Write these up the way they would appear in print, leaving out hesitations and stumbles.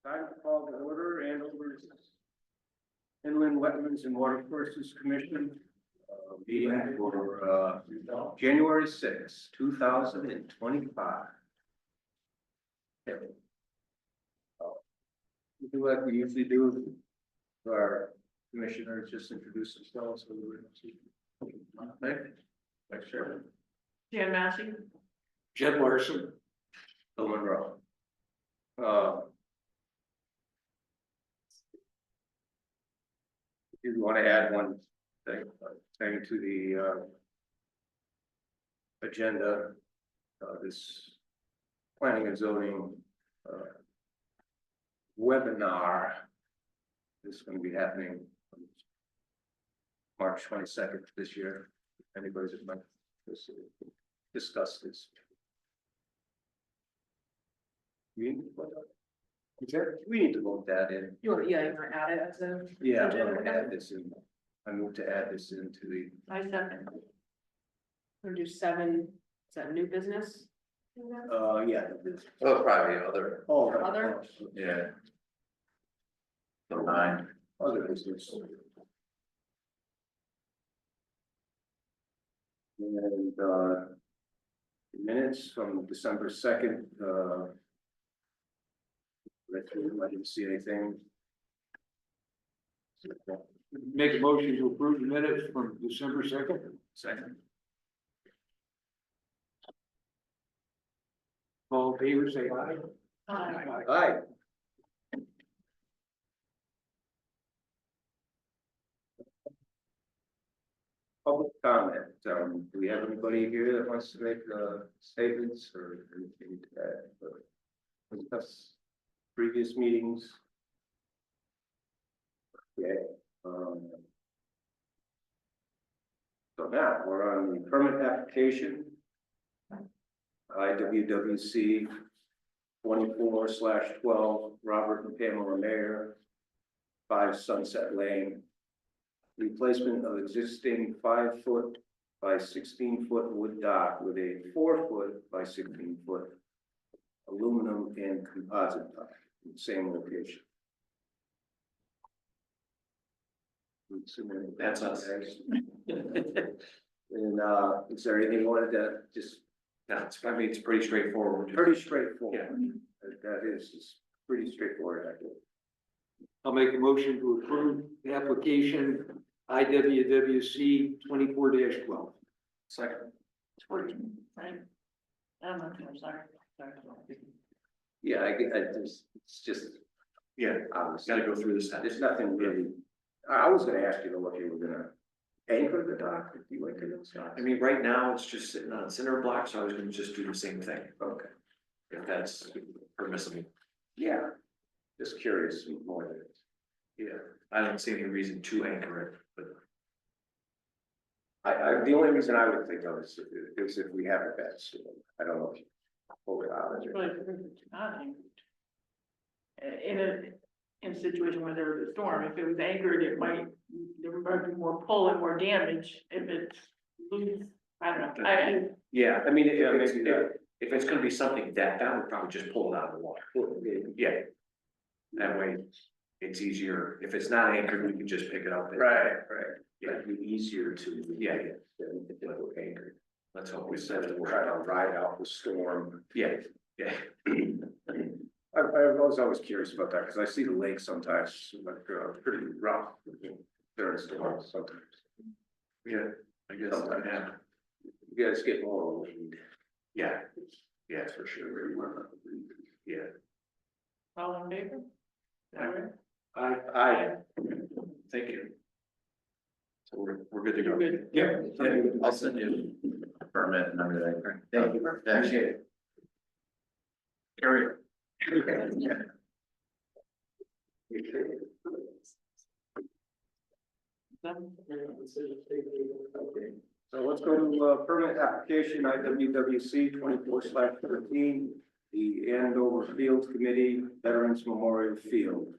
Time to call to order and over Inland Wetlands and Watercourses Commission meeting for January 6, 2025. We do like we usually do. Our commissioners just introduce themselves. Vice Chairman Jan Massey. Jed Larson. Bill Monroe. If you want to add one thing to the agenda, this planning and zoning webinar is going to be happening March 22nd this year. If anybody's like to discuss this. We need to vote that in. You want to add it as a. Yeah, I'm gonna add this in. I move to add this into the. I second. We'll do 7, is that new business? Yeah. Oh, probably other. Oh, Other? Yeah. So 9. Other business. And minutes from December 2nd. I didn't see anything. Make a motion to approve the minutes from December 2nd. Second. All in favor, say aye. Aye. Public comment. Do we have anybody here that wants to make statements or anything to add? Discuss previous meetings. Okay. So now we're on the permit application. Iwwc 24/12 Robert and Pamela Mayer, 5 Sunset Lane. Replacement of existing 5-foot by 16-foot wood dock with a 4-foot by 16-foot aluminum and composite dock in the same location. That's us. And is there anything you wanted to just? Yeah, I mean, it's pretty straightforward. Pretty straightforward. Yeah. That is pretty straightforward, I think. I'll make a motion to approve the application IWWC 24-12. Second. 14, right? I'm sorry. Yeah, I just, it's just. Yeah, Obviously, gotta go through the steps. there's nothing really. I was gonna ask you though if you were gonna anchor the dock, if you went to those docks. I mean, right now, it's just sitting on a cinder block, so I was gonna just do the same thing, Okay, if that's permissible. yeah, just curious more than it. Yeah, I don't see any reason to anchor it, but The only reason I would think of is if we have a bad storm. I don't know if you pull it out. It's really not anchored. In a situation where there was a storm, if it was anchored, there might be more pull and more damage. If it's loose, I don't know. yeah, I mean, Yeah, if maybe that. if it's gonna be something that down, we'll probably just pull it out of the water. Yeah. That way, it's easier. If it's not anchored, we can just pick it up. Right. Yeah, It'd be easier to. Yeah. Than if it were anchored. let's hope We we said set it. try to ride out the storm. Yeah, yeah. I was always curious about that because I see the lake sometimes like pretty rough during storms sometimes. Yeah, I guess that would happen. You guys get more wind. Yeah, yeah, That's for sure. yeah. All in favor? All I Thank you. So we're good to go. Good. Yeah. I'll send you a permit and everything. Thank you. Appreciate it. Carry. Okay, so let's go to permit application IWWC 24/13, the Andover Fields Committee Veterans Memorial Field.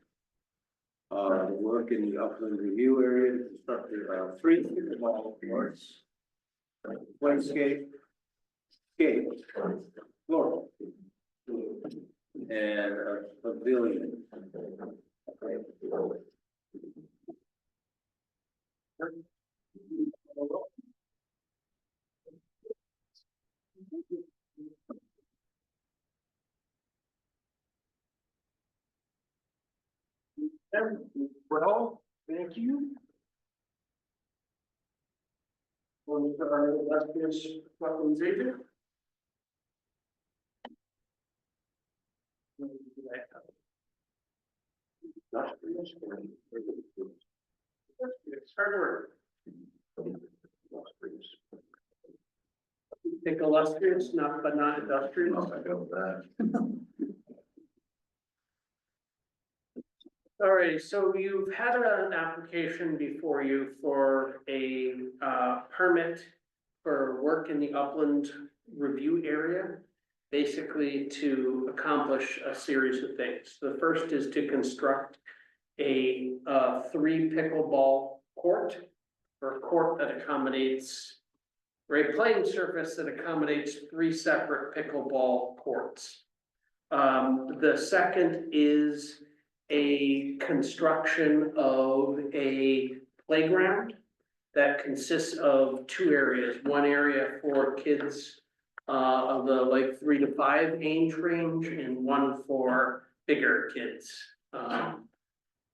The work in the upland review area to construct 3 pickleball courts, playscape, skate, floor, and a pavilion. Well, thank you. That's this, wetlands agent. It's hard work. Think illustrious, not but not industrious. All right, so you've had an application before you for a permit for work in the upland review area. Basically to accomplish a series of things. The first is to construct a 3 pickleball court. Or a court that accommodates, or a playing surface that accommodates 3 separate pickleball courts. The second is a construction of a playground that consists of 2 areas. One area for kids of the like 3 to 5 age range, and one for bigger kids.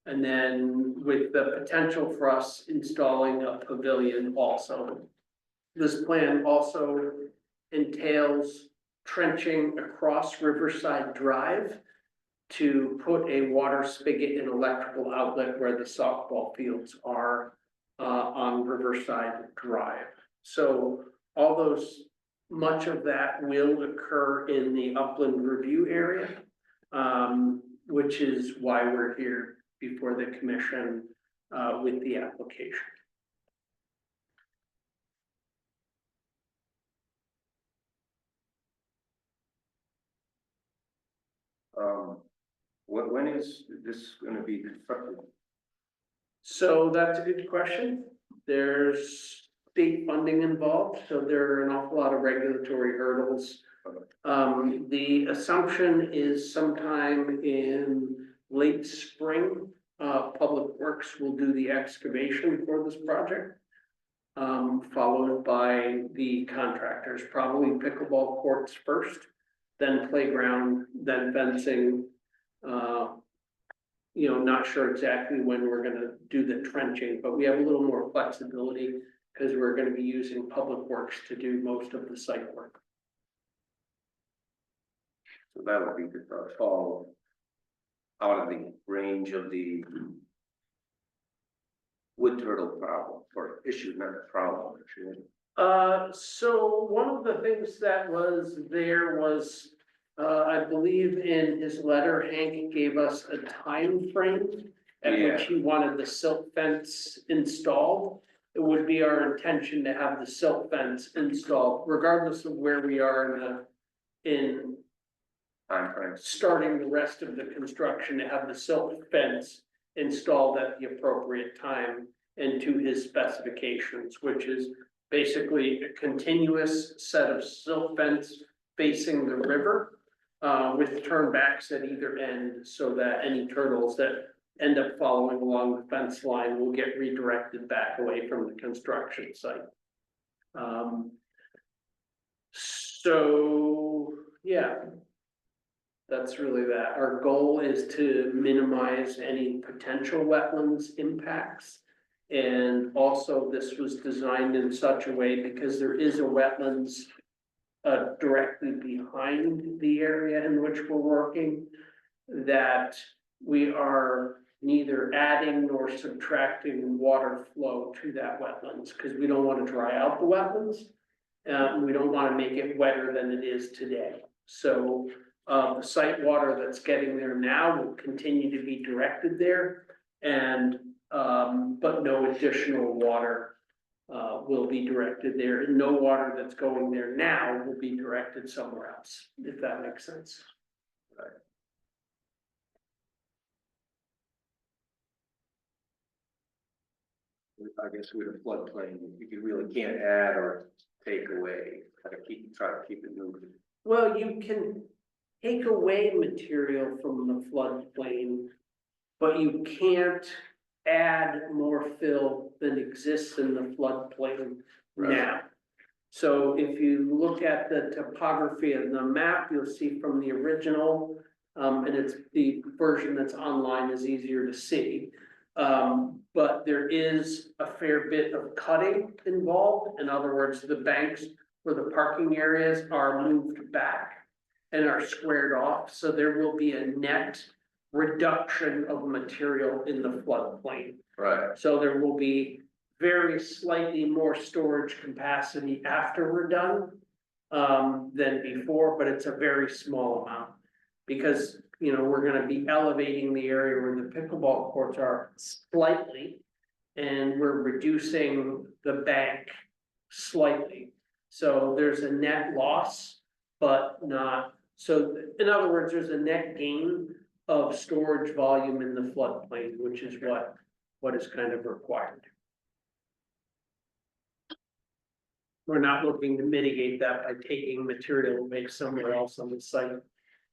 And then with the potential for us installing a pavilion also. This plan also entails trenching across Riverside Drive to put a water spigot and electrical outlet where the softball fields are on Riverside Drive. So all those, much of that will occur in the upland review area, which is why we're here before the commission with the application. When is this gonna be constructed? So that's a good question. There's state funding involved, so there are an awful lot of regulatory hurdles. The assumption is sometime in late spring, Public Works will do the excavation for this project. Followed by the contractors, probably pickleball courts first, then playground, then fencing. You know, not sure exactly when we're gonna do the trenching, but we have a little more flexibility because we're gonna be using Public Works to do most of the site work. So that would be the fall out of the range of the wood turtle problem or issue, not a problem, actually. So one of the things that was there was, I believe in his letter, Hank gave us a time frame at which he wanted the silt fence installed. It would be our intention to have the silt fence installed regardless of where we are in Timeframe. starting the rest of the construction, to have the silt fence installed at the appropriate time and to his specifications, which is basically a continuous set of silt fence facing the river with turnbacks at either end, so that any turtles that end up following along the fence line will get redirected back away from the construction site. So, yeah. That's really that. Our goal is to minimize any potential wetlands impacts. And also this was designed in such a way, because there is a wetlands directly behind the area in which we're working, that we are neither adding nor subtracting water flow to that wetlands, because we don't want to dry out the wetlands. We don't want to make it wetter than it is today. So the site water that's getting there now will continue to be directed there, and but no additional water will be directed there, and no water that's going there now will be directed somewhere else, if that makes sense. I guess with a floodplain, you really can't add or take away, try to keep it moving. Well, you can take away material from the floodplain, but you can't add more fill than exists in the floodplain now. So if you look at the topography of the map, you'll see from the original, and it's the version that's online is easier to see. But there is a fair bit of cutting involved. In other words, the banks where the parking areas are moved back and are squared off, so there will be a net reduction of material in the floodplain. Right. So there will be very slightly more storage capacity after we're done than before, but it's a very small amount. Because, you know, we're gonna be elevating the area where the pickleball courts are slightly, and we're reducing the bank slightly. So there's a net loss, but not, so in other words, there's a net gain of storage volume in the floodplain, which is what is kind of required. We're not looking to mitigate that by taking material and make somewhere else on the site.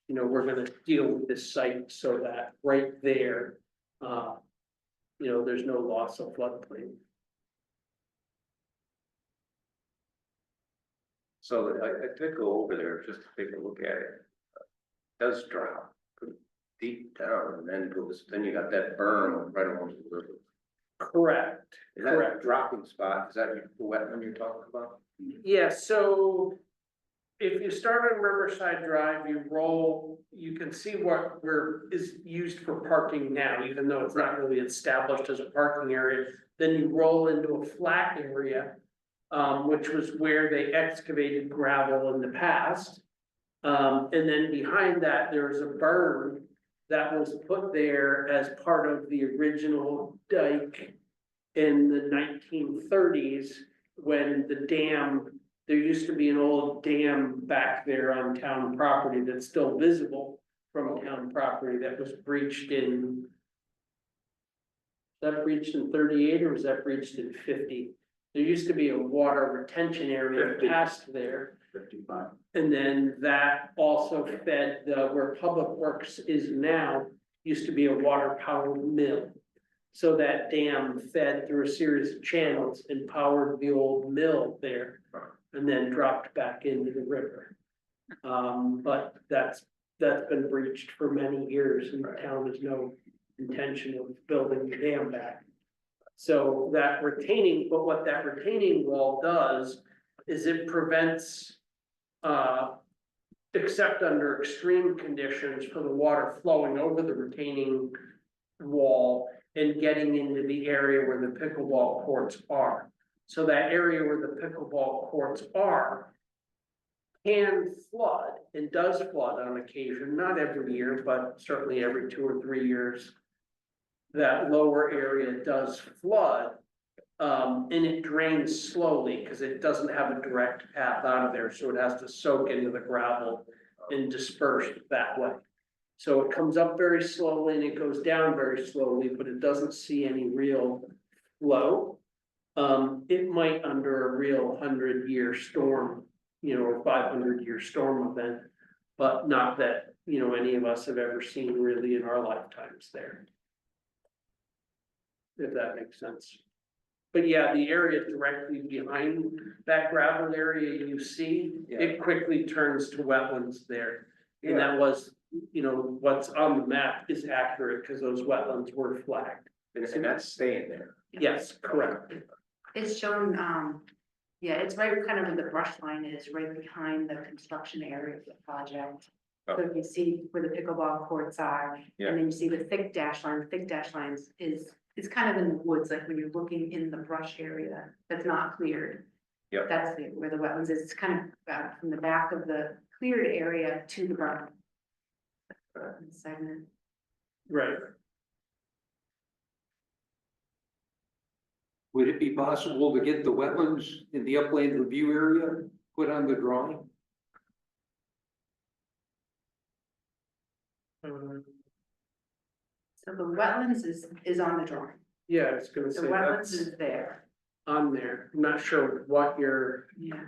You know, we're gonna deal with this site so that right there, you know, there's no loss of floodplain. So I did go over there just to take a look at it. It does drop pretty deep down and then goes, then you got that berm right along the river. Correct. Is that a Correct. dropping spot? Is that the wetland you're talking about? Yeah, so if you start on Riverside Drive, you roll, you can see what is used for parking now, even though it's not really established as a parking area. Then you roll into a flat area, which was where they excavated gravel in the past. And then behind that, there's a berm that was put there as part of the original dike in the 1930s, when the dam, there used to be an old dam back there on town property that's still visible from town property that was breached in. Was that breached in 38 or was that breached in 50? There used to be a water retention area 50. past there. 55. And then that also fed where Public Works is now, used to be a water powered mill. So that dam fed through a series of channels and powered the old mill there and then dropped back into the river. But that's been breached for many years and the town has no intention of building the dam back. So that retaining, but what that retaining wall does is it prevents except under extreme conditions for the water flowing over the retaining wall and getting into the area where the pickleball courts are. So that area where the pickleball courts are can flood and does flood on occasion, not every year, but certainly every 2 or 3 years. That lower area does flood. And it drains slowly because it doesn't have a direct path out of there, so it has to soak into the gravel and disperse that way. So it comes up very slowly and it goes down very slowly, but it doesn't see any real flow. It might under a real 100-year storm, you know, or 500-year storm event, but not that, you know, any of us have ever seen really in our lifetimes there. If that makes sense. But yeah, the area directly behind that gravel area you see, it quickly turns to wetlands there. And that was, you know, what's on the map is accurate because those wetlands were flagged. And that's staying there. Yes, correct. It's shown, yeah, it's right kind of where the brush line is, right behind the construction area of the project. So if you see where the pickleball courts are, Yeah. and then you see the thick dash lines is, it's kind of in the woods, like when you're looking in the brush area that's not cleared. Yep. That's where the wetlands is, it's kind of from the back of the cleared area to the berm. Segment. Right. Would it be possible to get the wetlands in the upland review area put on the drawing? So the wetlands is on the drawing. Yeah, I was gonna The say wetlands that's is there. on there. I'm not sure what you're Yeah.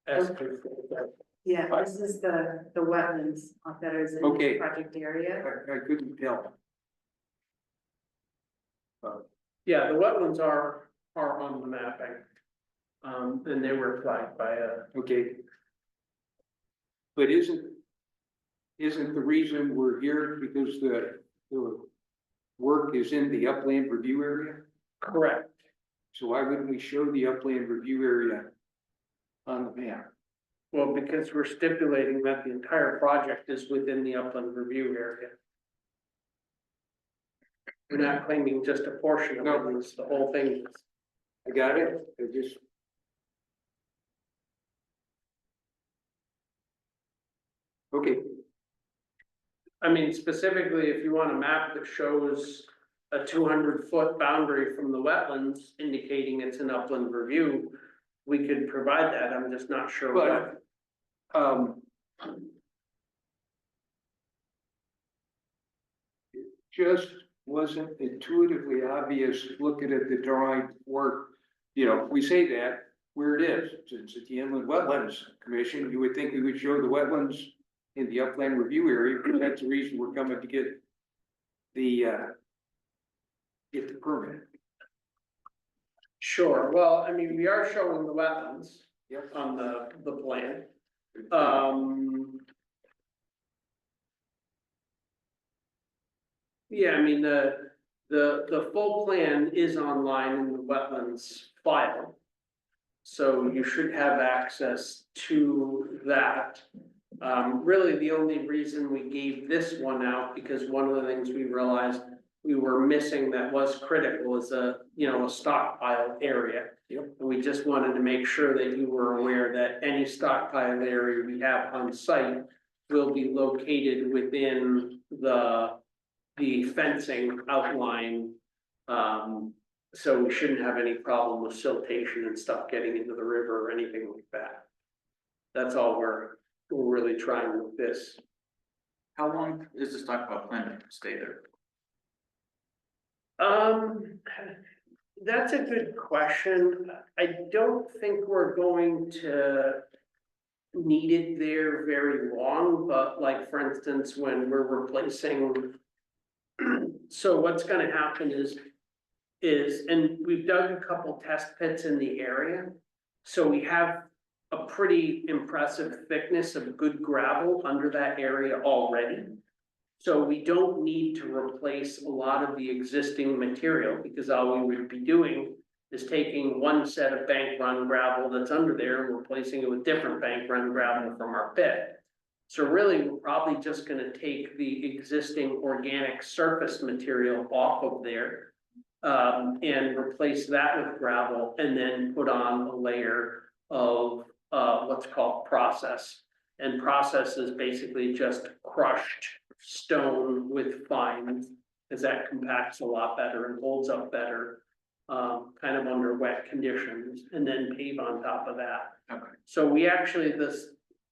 asking for. Yeah, this is the wetlands that is in the Okay. project area. I couldn't tell. Yeah, the wetlands are on the mapping. and they were flagged by Okay. But isn't the reason we're here because the work is in the upland review area? correct. So why wouldn't we show the upland review area on the map? Well, because we're stipulating that the entire project is within the upland review area. We're not claiming just a portion of it, it's the whole thing. I got it, I just. Okay, I mean, specifically, if you want a map that shows a 200-foot boundary from the wetlands indicating it's an upland review, we could provide that, I'm just not sure what. It just wasn't intuitively obvious looking at the drawing work. You know, we say that where it is, since it's the Inland Wetlands Commission, you would think we would show the wetlands in the upland review area, because that's the reason we're coming to get the permit. Sure, well, I mean, we are showing the wetlands. Yep. On the plan. Yeah, I mean, the full plan is online in the wetlands file. So you should have access to that. Really, the only reason we gave this one out, because one of the things we realized we were missing that was critical is a stockpile area. Yep. And we just wanted to make sure that you were aware that any stockpile area we have on site will be located within the fencing outline. So we shouldn't have any problem with siltation and stuff getting into the river or anything like that. That's all we're really trying with this. How long is the stockpile plan to stay there? That's a good question. I don't think we're going to need it there very long, but like, for instance, when we're replacing. So what's gonna happen is, and we've dug a couple test pits in the area. So we have a pretty impressive thickness of good gravel under that area already. So we don't need to replace a lot of the existing material, because all we would be doing is taking one set of bank run gravel that's under there and replacing it with different bank run gravel from our pit. So really, we're probably just gonna take the existing organic surface material off of there. And replace that with gravel, and then put on a layer of what's called process. And process is basically just crushed stone with fines, because that compacts a lot better and holds up better. Kind of under wet conditions, and then pave on top of that. Okay. So we actually,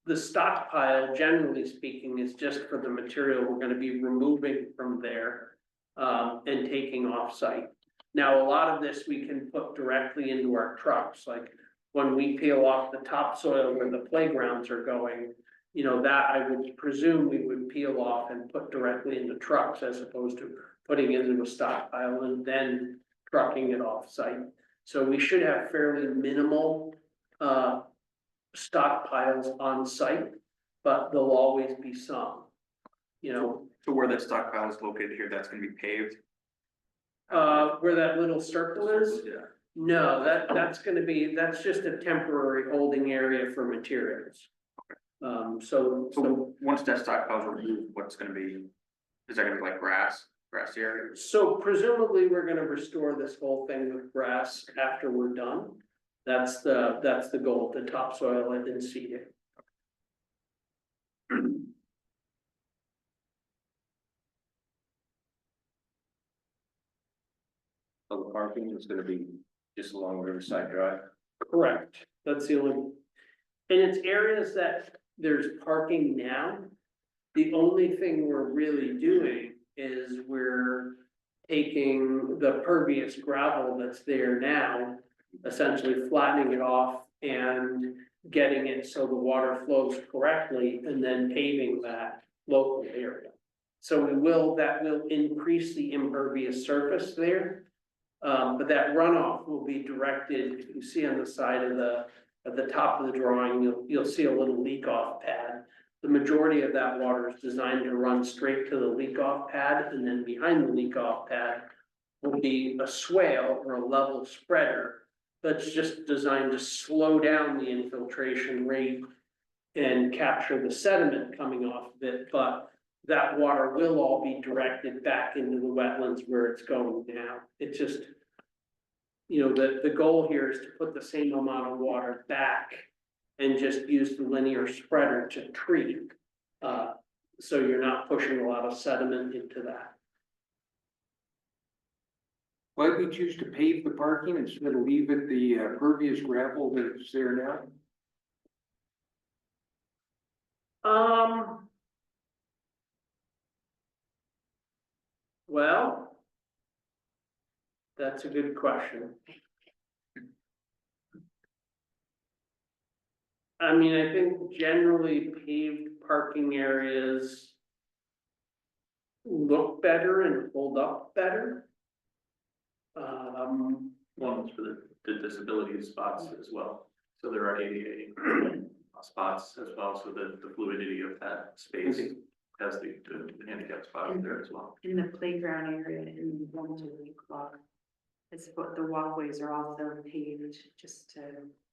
the stockpile, generally speaking, is just for the material we're gonna be removing from there. And taking off site. Now, a lot of this we can put directly into our trucks, like when we peel off the topsoil where the playgrounds are going. That I would presume we would peel off and put directly into trucks, as opposed to putting it into a stockpile and then trucking it off site. So we should have fairly minimal stockpiles on site, but there'll always be some. So where that stockpile is located here, that's gonna be paved? Where that little circle is? Yeah. No, that's just a temporary holding area for materials. So Once that stockpile is removed, what's gonna be, is that gonna be like grassy area? So presumably, we're gonna restore this whole thing with grass after we're done. That's the goal, the topsoil and then seed it. So the parking is gonna be just along Riverside Drive. Correct, that's the only. And it's areas that there's parking now. The only thing we're really doing is we're taking the pervious gravel that's there now, essentially flattening it off and getting it so the water flows correctly, and then paving that local area. So that will increase the impervious surface there. But that runoff will be directed, if you see on the side of at the top of the drawing, you'll see a little leak off pad. The majority of that water is designed to run straight to the leak off pad, and then behind the leak off pad will be a swale or a level spreader that's just designed to slow down the infiltration rate and capture the sediment coming off of it, but that water will all be directed back into the wetlands where it's going now. It just, the goal here is to put the same amount of water back and just use the linear spreader to treat. So you're not pushing a lot of sediment into that. Why did we choose to pave the parking instead of leave it the pervious gravel that's there now? Well, that's a good question. I mean, I think generally paved parking areas look better and hold up better. One was for the disability spots as well, so there are ADA spots as well, so the fluidity of that space has the handicap spot there as well. In the playground area in the 1 to week walk, it's what the walkways are also paved just to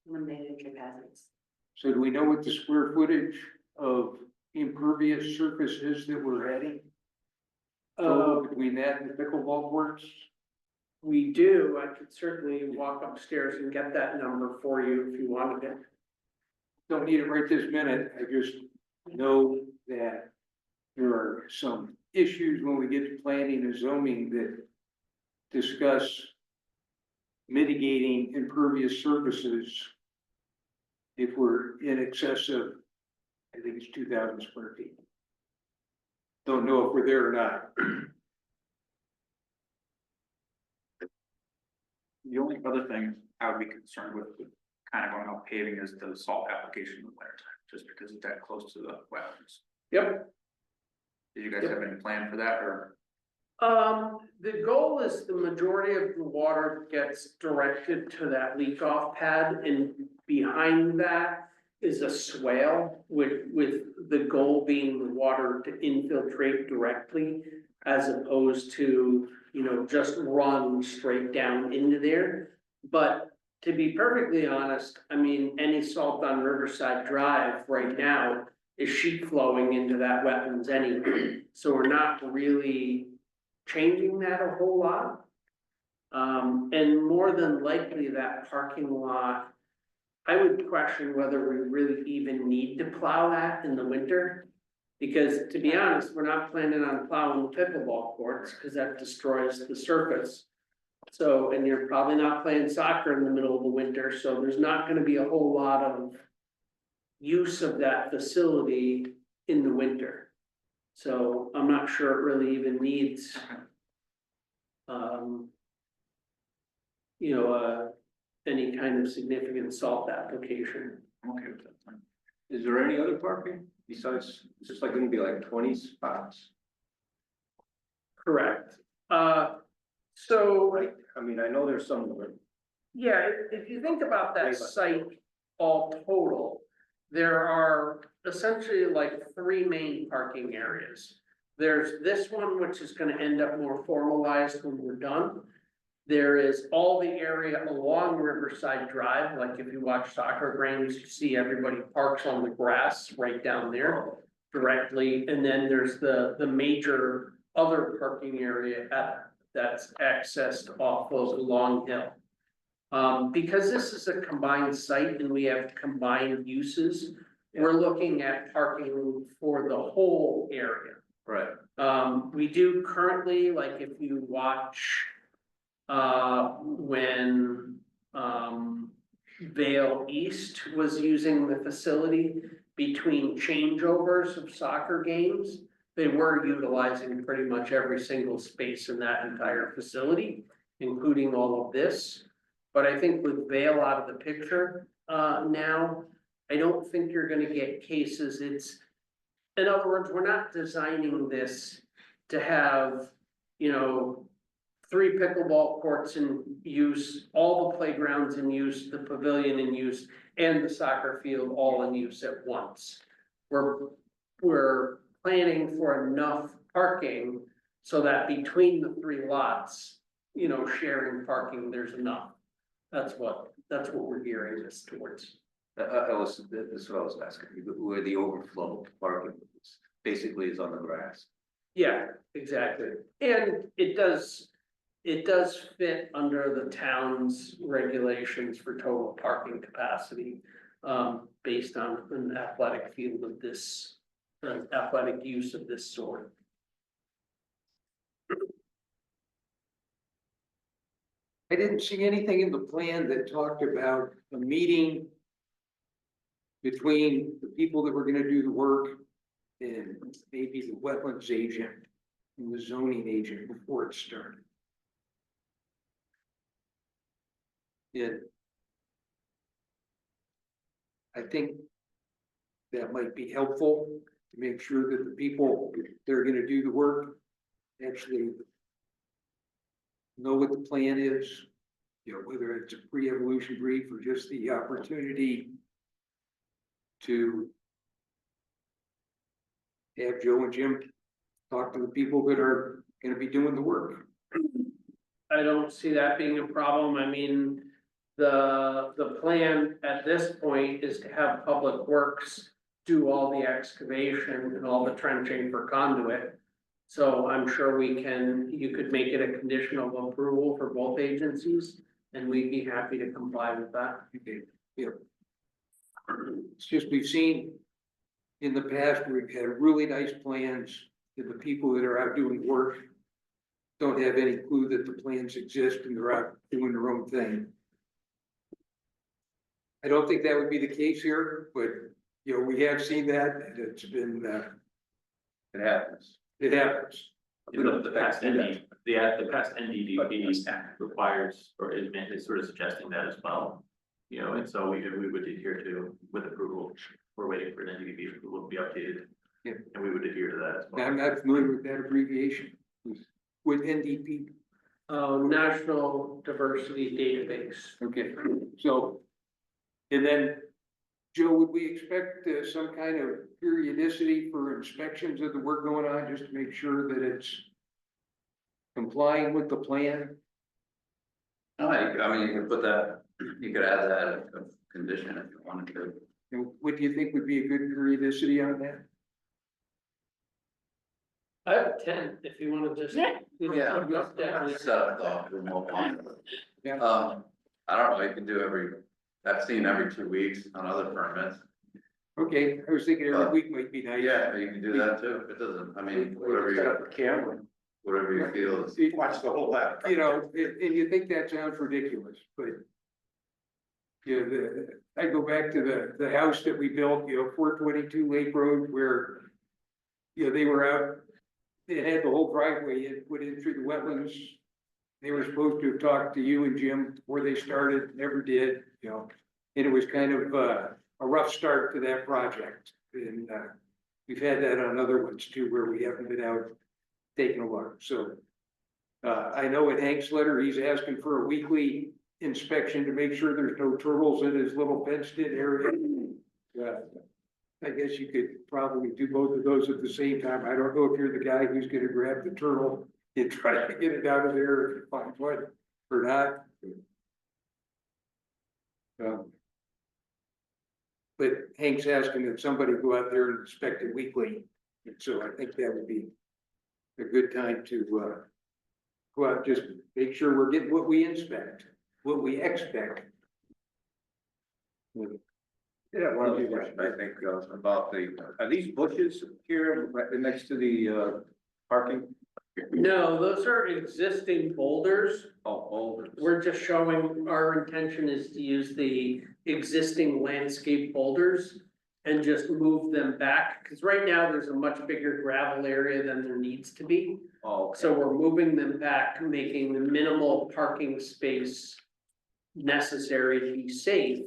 eliminate entry hazards. So do we know what the square footage of impervious surface is that we're adding? Total between that and the pickleball courts? We do, I could certainly walk upstairs and get that number for you if you wanted it. Don't need it right this minute, I just know that there are some issues when we get to planning and zoning that discuss mitigating impervious surfaces if we're in excess of, I think it's 2,000 square feet. Don't know if we're there or not. The only other thing I would be concerned with kind of going out paving is the salt application in the winter time, just because it's that close to the wetlands. Yep. Did you guys have any plan for that, or? The goal is the majority of the water gets directed to that leak off pad, and behind that is a swale with the goal being the water to infiltrate directly as opposed to, just run straight down into there. But to be perfectly honest, I mean, any salt on Riverside Drive right now is sheet flowing into that wetlands anyway. So we're not really changing that a whole lot. And more than likely that parking lot, I would question whether we really even need to plow that in the winter. Because to be honest, we're not planning on plowing the pickleball courts because that destroys the surface. So, and you're probably not playing soccer in the middle of the winter, so there's not gonna be a whole lot of use of that facility in the winter. So I'm not sure it really even needs, any kind of significant salt application. I'm okay with that. Is there any other parking besides, is this like gonna be like 20 spots? Correct. So, I mean, I know there's some, yeah, if you think about that site all total, there are essentially like 3 main parking areas. There's this one, which is gonna end up more formalized when we're done. There is all the area along Riverside Drive, like if you watch soccer games, you see everybody parks on the grass right down there directly. And then there's the major other parking area that's accessed off of Long Hill. Because this is a combined site and we have combined uses, we're looking at parking for the whole area. right? We do currently, like if you watch when Vale East was using the facility between changeovers of soccer games, they were utilizing pretty much every single space in that entire facility, including all of this. But I think with Vale out of the picture now, I don't think you're gonna get cases. In other words, we're not designing this to have, 3 pickleball courts in use, all the playgrounds in use, the pavilion in use, and the soccer field all in use at once. We're planning for enough parking so that between the 3 lots, you know, sharing parking, there's enough. That's what we're gearing this towards. Ellis, this is what I was asking, where the overflow parking basically is on the grass. Yeah, exactly. And it does fit under the town's regulations for total parking capacity. Based on an athletic field of this, athletic use of this sort. I didn't see anything in the plan that talked about a meeting between the people that were gonna do the work and maybe the wetlands agent and the zoning agent before it started. I think that might be helpful to make sure that the people that are gonna do the work actually know what the plan is, you know, whether it's a pre-evolution brief or just the opportunity to have Joe and Jim talk to the people that are gonna be doing the work. I don't see that being a problem. I mean, the plan at this point is to have Public Works do all the excavation and all the trenching for conduit. So I'm sure you could make it a condition of approval for both agencies, and we'd be happy to comply with that. Okay, yeah. It's just we've seen in the past, we've had really nice plans that the people that are out doing work don't have any clue that the plans exist and they're out doing their own thing. I don't think that would be the case here, but you know, we have seen that and it's been, It happens. it happens. The past NDDP requires, or is sort of suggesting that as well. You know, and so we would adhere to, with approval, we're waiting for an NDDP approval to be updated. Yeah. And we would adhere to that as well. I'm not familiar with that abbreviation. With NDP. National Diversity Database. Okay, so, and then, Joe, would we expect some kind of periodicity for inspections of the work going on, just to make sure that it's complying with the plan? I mean, you could put that, you could add that as a condition if you wanted to. And what do you think would be a good periodicity on that? I have 10, if you wanna just. Yeah. Set up the remote one. Yeah. I don't know, you can do I've seen every 2 weeks on other permits. Okay, I was thinking every week might be nice. Yeah, you can do that too, it doesn't, I mean, Set up a camera, whatever you feel is. watch the whole lap. You know, and you think that sounds ridiculous, but. Yeah, I go back to the house that we built, 422 Lake Road, where. They were out, it had the whole driveway put in through the wetlands. They were supposed to have talked to you and Jim before they started, never did, and it was kind of a rough start to that project. And we've had that on other ones too, where we haven't been out taking a look, so. I know in Hank's letter, he's asking for a weekly inspection to make sure there's no turtles in his little fenced-in area. I guess you could probably do both of those at the same time. I don't know if you're the guy who's gonna grab the turtle and try to get it out of there if you find one or not. But Hank's asking that somebody go out there and inspect it weekly, and so I think that would be a good time to go out, just make sure we're getting what we expect. Yeah, one other question, I think, about are these bushes here right next to the, parking? No, those are existing boulders. Oh, boulders. We're just showing, our intention is to use the existing landscape boulders and just move them back, because right now there's a much bigger gravel area than there needs to be. Oh, okay. So we're moving them back, making the minimal parking space necessary to be safe.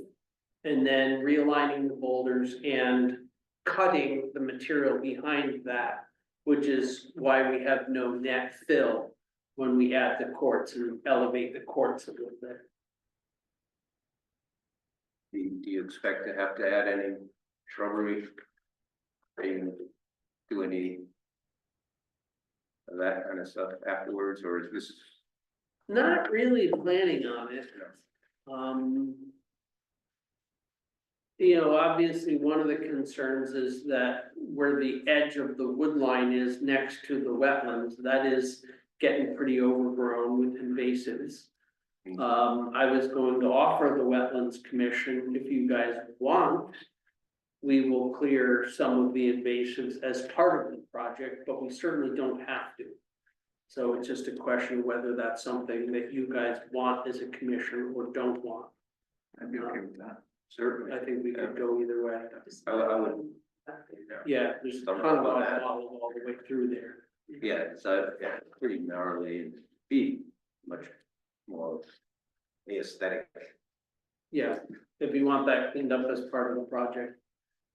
And then realigning the boulders and cutting the material behind that, which is why we have no net fill. when we add the courts and elevate the courts a little bit. Do you expect to have to add any shrubbery? Are you gonna do any of that kind of stuff afterwards, or is this? Not really planning on it. You know, obviously, one of the concerns is that where the edge of the wood line is next to the wetlands, that is getting pretty overgrown with invasives. I was going to offer the Wetlands Commission, if you guys want, we will clear some of the invasives as part of the project, but we certainly don't have to. So it's just a question of whether that's something that you guys want as a commission or don't want. I'd be okay with that. Certainly. I think we could go either way. I would, Yeah, there's a ton of all the way through there. yeah, it's yeah, pretty gnarly and be much more aesthetic. Yeah, if you want that cleaned up as part of the project.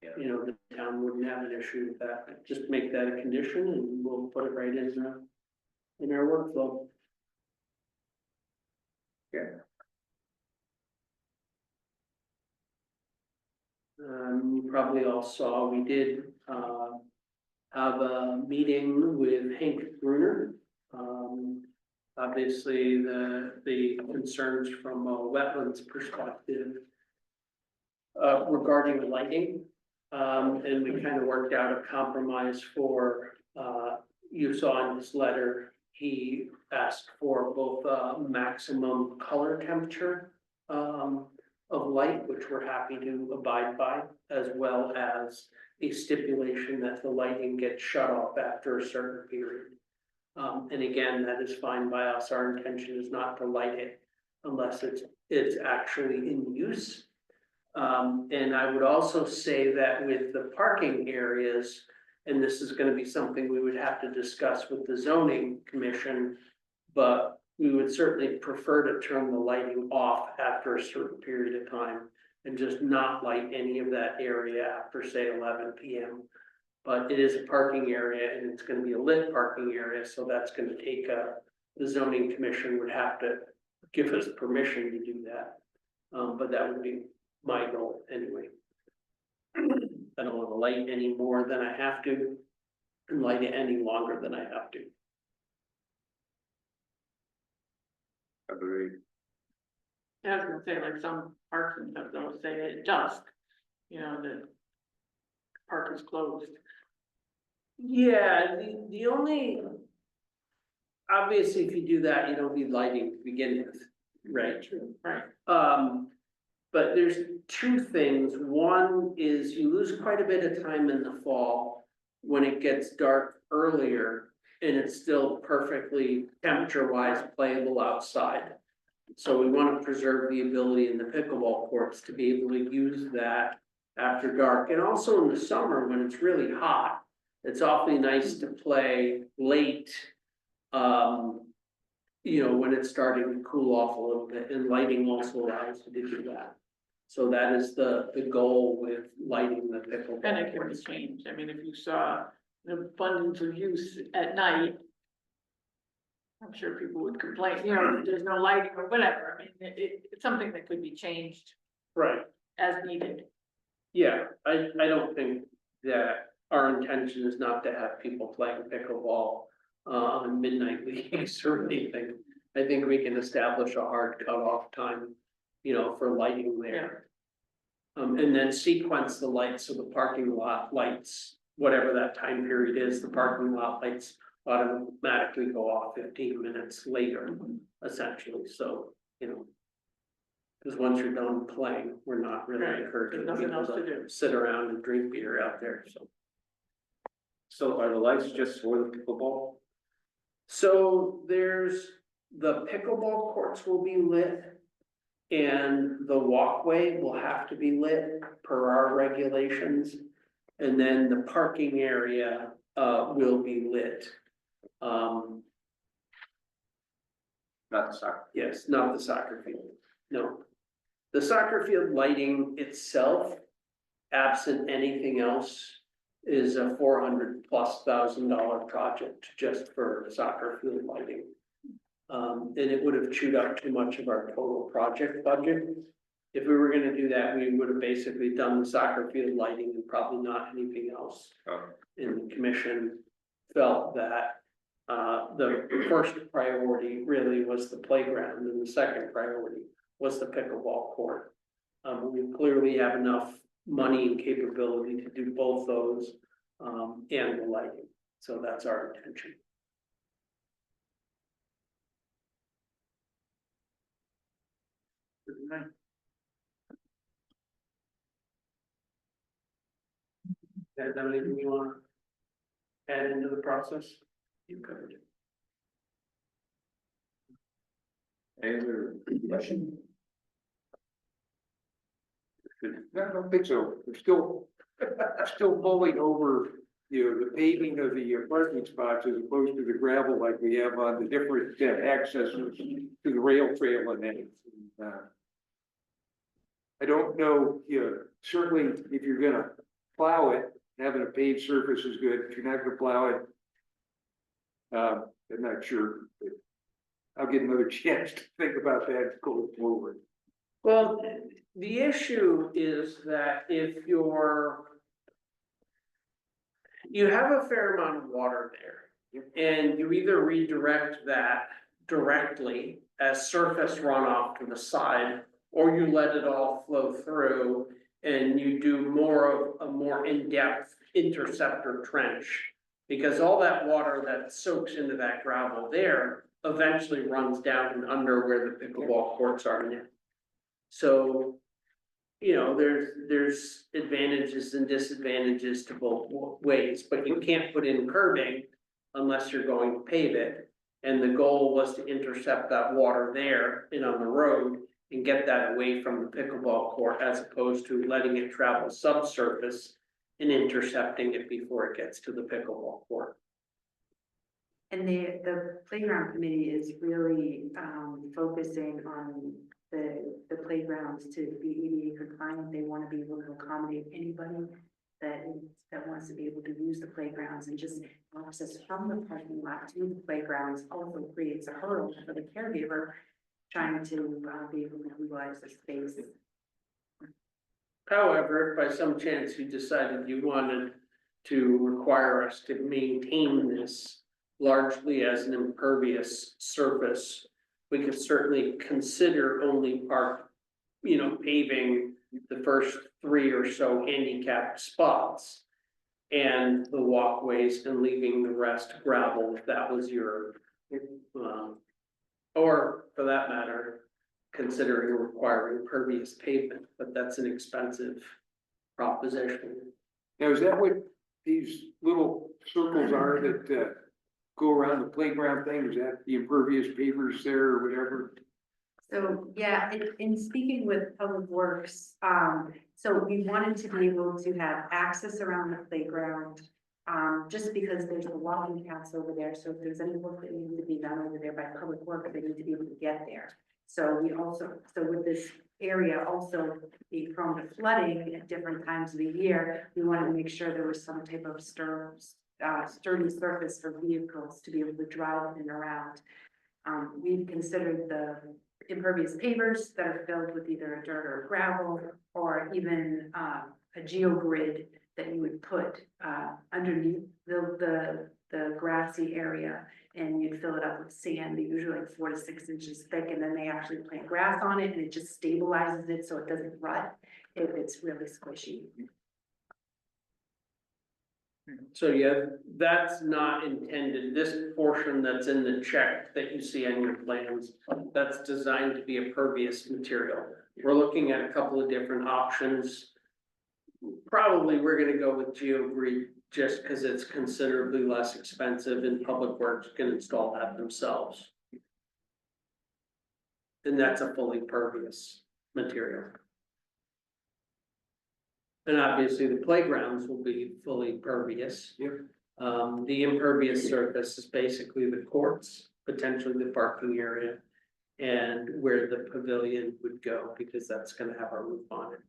Yeah. You know, the town wouldn't have an issue with that, just make that a condition and we'll put it right in our workflow. You probably all saw, we did, have a meeting with Hank Bruner. Obviously, the concerns from a wetlands perspective regarding lighting. And we kind of worked out a compromise for, you saw in his letter, he asked for both maximum color temperature of light, which we're happy to abide by, as well as a stipulation that the lighting gets shut off after a certain period. And again, that is fine by us. Our intention is not to light it unless it's actually in use. And I would also say that with the parking areas, and this is gonna be something we would have to discuss with the zoning commission, but we would certainly prefer to turn the lighting off after a certain period of time and just not light any of that area after, say, 11 PM. But it is a parking area and it's gonna be a lit parking area, so that's gonna take the zoning commission would have to give us permission to do that. But that would be my goal anyway. I don't wanna light any more than I have to and light it any longer than I have to. Agreed. I was gonna say, like some parks and stuff, they'll say at dusk, you know, the park is closed. Yeah, the only. Obviously, if you do that, you don't need lighting to begin with, right? Right. But there's two things. One is you lose quite a bit of time in the fall when it gets dark earlier and it's still perfectly temperature-wise playable outside. So we want to preserve the ability in the pickleball courts to be able to use that after dark. And also in the summer when it's really hot, it's awfully nice to play late. You know, when it's starting to cool off a little bit, and lighting also allows you to do that. So that is the goal with lighting the pickleball. And it can be courts. changed. I mean, if you saw an abundance of use at night, I'm sure people would complain, you know, that there's no lighting or whatever. I mean, it's something that could be changed Right, as needed. yeah, I don't think that our intention is not to have people playing pickleball on midnight leagues or anything. I think we can establish a hard cutoff time, you know, for lighting there. And then sequence the lights, so the parking lot lights, whatever that time period is, the parking lot lights automatically go off 15 minutes later, essentially, so, you know. Because once you're done playing, we're not really Right, encouraging there's nothing people else to do. sit around and drink beer out there, so. So are the lights just for the pickleball? So there's, the pickleball courts will be lit. And the walkway will have to be lit per our regulations. And then the parking area will be lit. Not the soccer. Yes, not the soccer field, no. The soccer field lighting itself, absent anything else, is a $400,000+ project just for soccer field lighting. And it would have chewed up too much of our total project budget. If we were gonna do that, we would have basically done the soccer field lighting and probably not anything else. Oh. And the commission felt that the first priority really was the playground, and the second priority was the pickleball court. We clearly have enough money and capability to do both those, and the lighting, so that's our intention. Is there anything you want to add into the process? You covered it. Any other question? No, I don't think so. We're still mulling over, the paving of the parking spots as opposed to the gravel like we have on the different accesses to the rail trail and that. I don't know, certainly if you're gonna plow it, having a paved surface is good. If you're not gonna plow it, I'm not sure. But I'll get another chance to think about that going forward. Well, the issue is that if you have a fair amount of water there, and you either redirect that directly as surface runoff to the side, or you let it all flow through and you do more of a more in-depth interceptor trench. Because all that water that soaks into that gravel there eventually runs down and under where the pickleball courts are now. So, there's advantages and disadvantages to both ways, but you can't put in curbing unless you're going to pave it. And the goal was to intercept that water there and on the road and get that away from the pickleball court as opposed to letting it travel subsurface and intercepting it before it gets to the pickleball court. And the playground committee is really, focusing on the playgrounds to be ADA compliant. They want to be able to accommodate anybody that wants to be able to use the playgrounds, and just access from the parking lot to the playgrounds also creates a hurdle for the caregiver trying to be able to utilize the space. However, if by some chance you decided you wanted to require us to maintain this largely as an impervious surface, we could certainly consider only paving the first 3 or so handicapped spots and the walkways and leaving the rest gravel if that was your, or for that matter, considering requiring pervious pavement, but that's an expensive proposition. Now, is that what these little circles are that go around the playground thing? Is that the impervious pavers there or whatever? So, yeah, in speaking with Public Works, so we wanted to be able to have access around the playground. Just because there's the walking paths over there, so if there's any work that needs to be done over there by Public Works, they need to be able to get there. So with this area also being prone to flooding at different times of the year, we wanted to make sure there was some type of sturdy surface for vehicles to be able to drive in and around. We've considered the impervious pavers that are filled with either dirt or gravel, or even a geogrid that you would put underneath the grassy area, and you'd fill it up with sand, usually like 4 to 6 inches thick, and then they actually plant grass on it, and it just stabilizes it so it doesn't rut if it's really squishy. So yeah, that's not intended, this portion that's in the check that you see on your plans, that's designed to be a pervious material. We're looking at a couple of different options. Probably we're gonna go with GeoGrid just because it's considerably less expensive and Public Works can install that themselves. And that's a fully pervious material. And obviously the playgrounds will be fully pervious. Yep. The impervious surface is basically the courts, potentially the parking area, and where the pavilion would go, because that's gonna have a roof on it.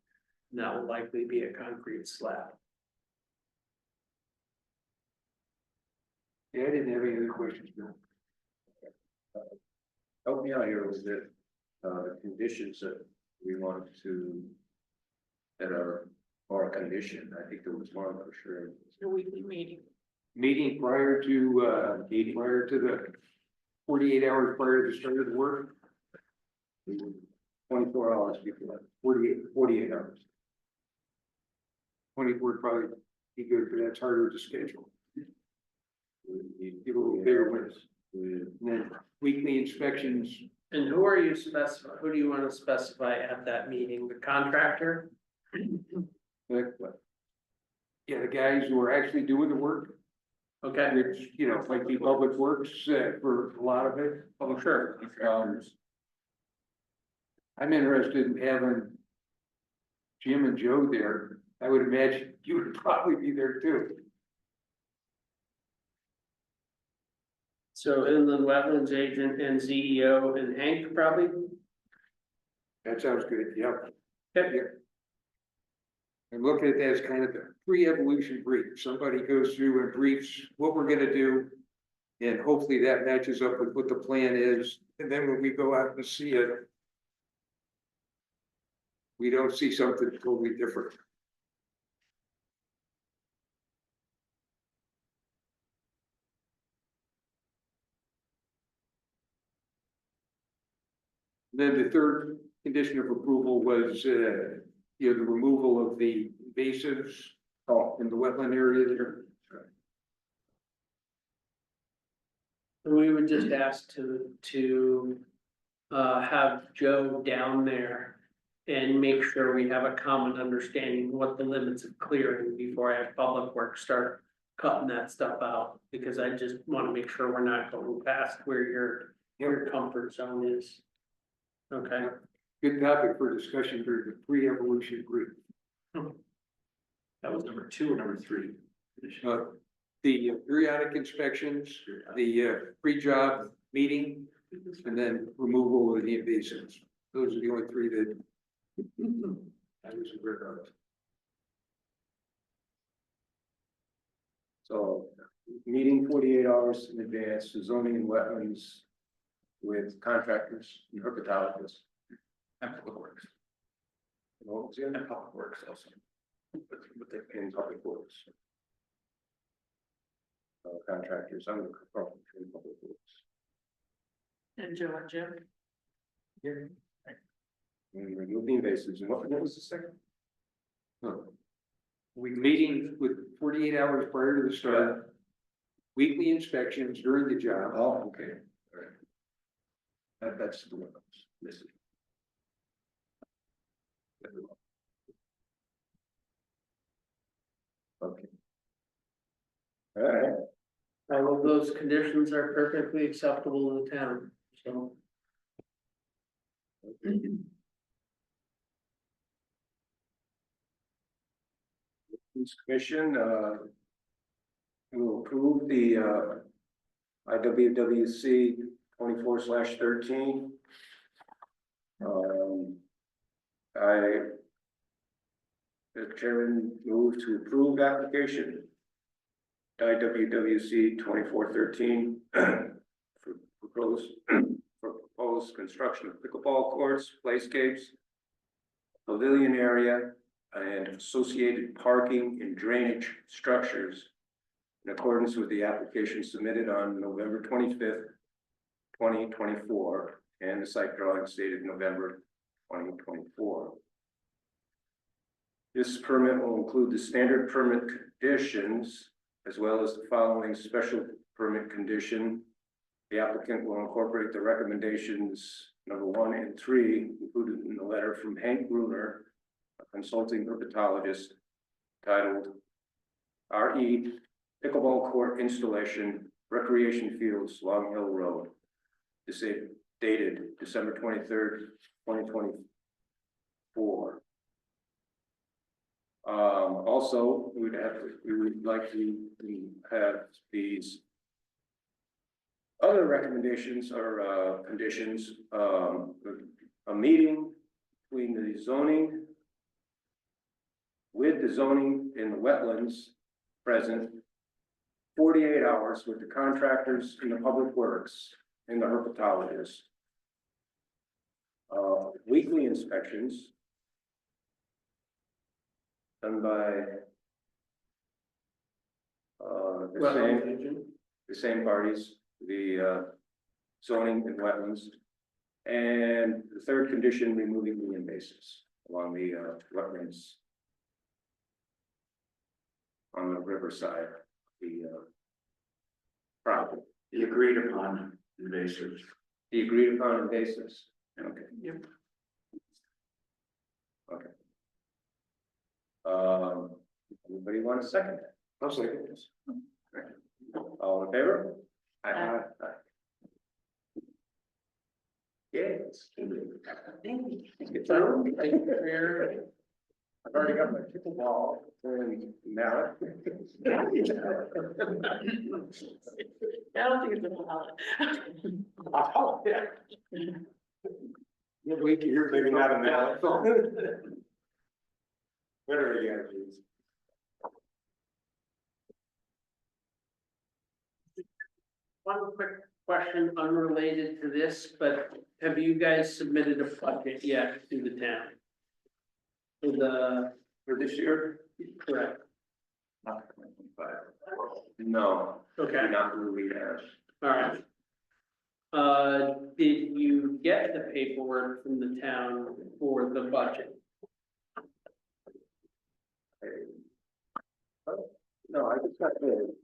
And that will likely be a concrete slab. Yeah, I didn't have any other questions, Bill. help me out here with the conditions that we want to, that are, or a condition, I think there was one for sure. The weekly meeting. Meeting prior to the 48 hours prior to the start of the work, 24 hours before, 48 hours. 24 would probably be good, but that's harder to schedule. Give a little bigger windows. And then weekly inspections, And who are you who do you want to specify at that meeting? The contractor? like, yeah, the guys who are actually doing the work, Okay, which, you know, might be public works for a lot of it. oh, sure. I'm interested in having Jim and Joe there. I would imagine you would probably be there too. So inland wetlands agent and CEO and Hank probably? That sounds good, yep. Okay. Yeah. And look at it as kind of a pre-evolution brief. Somebody goes through and briefs what we're gonna do. And hopefully that matches up with what the plan is. And then when we go out and see it, we don't see something totally different. Then the third condition of approval was, the removal of the invasives in the wetland area there. We would just ask to have Joe down there and make sure we have a common understanding what the limits of clearing before I have public works start cutting that stuff out, because I just want to make sure we're not going past where your comfort zone is. Okay, Good topic for discussion during the pre-evolution brief. That was number 2 or number 3? The periodic inspections, the pre-job meeting, and then removal of the invasives. Those are the only three that I was aware of. So, meeting 48 hours in advance, zoning and wetlands with contractors and herpetologists. And public works. And what was the other? And public works also. In public works. Contractors, I'm going to confirm in public works. And Joe and Jim. And remove the invasives, and what was the second? We meeting with 48 hours prior to the start. Weekly inspections during the job. Oh, okay, all right. That's the one I was missing. Okay. All right. all of those conditions are perfectly acceptable to the town, so. This commission, will approve the, IWWC 24/13. I, the chairman, move to approve application. IWWC 24/13 for proposed construction of pickleball courts, playscapes, pavilion area, and associated parking and drainage structures in accordance with the application submitted on November 25th, 2024, and the site drawing stated November 2024. This permit will include the standard permit conditions as well as the following special permit condition. The applicant will incorporate the recommendations number 1 and 3 included in the letter from Hank Bruner, a consulting herpetologist, titled RE Pickleball Court Installation, Recreation Fields, Long Hill Road. This is dated December 23rd, 2024. Also, we would like to have these other recommendations or conditions, a meeting between the zoning with the zoning in the wetlands present, 48 hours with the contractors in the public works and the herpetologist Weekly inspections. Done by. The same parties, the zoning and wetlands. And the third condition, removing the invasives along the wetlands. On the riverside, the property. The agreed upon invasives. The agreed upon invasives. Okay. Yep. Okay. Anybody want a second? I'll second this. All in favor? Aye. Yes. Thank you. It's on. Thank you for your- I've already got my pickleball and mallet. I don't think it's a valid. Oh, yeah. Yeah, wait till you're Maybe not a mallet. Whatever you guys use. One quick question unrelated to this, but have you guys submitted a budget yet to the town? For the, For this year? correct, No, okay, not really, all right. Did you get the paperwork from the town for the budget? No, I just got that.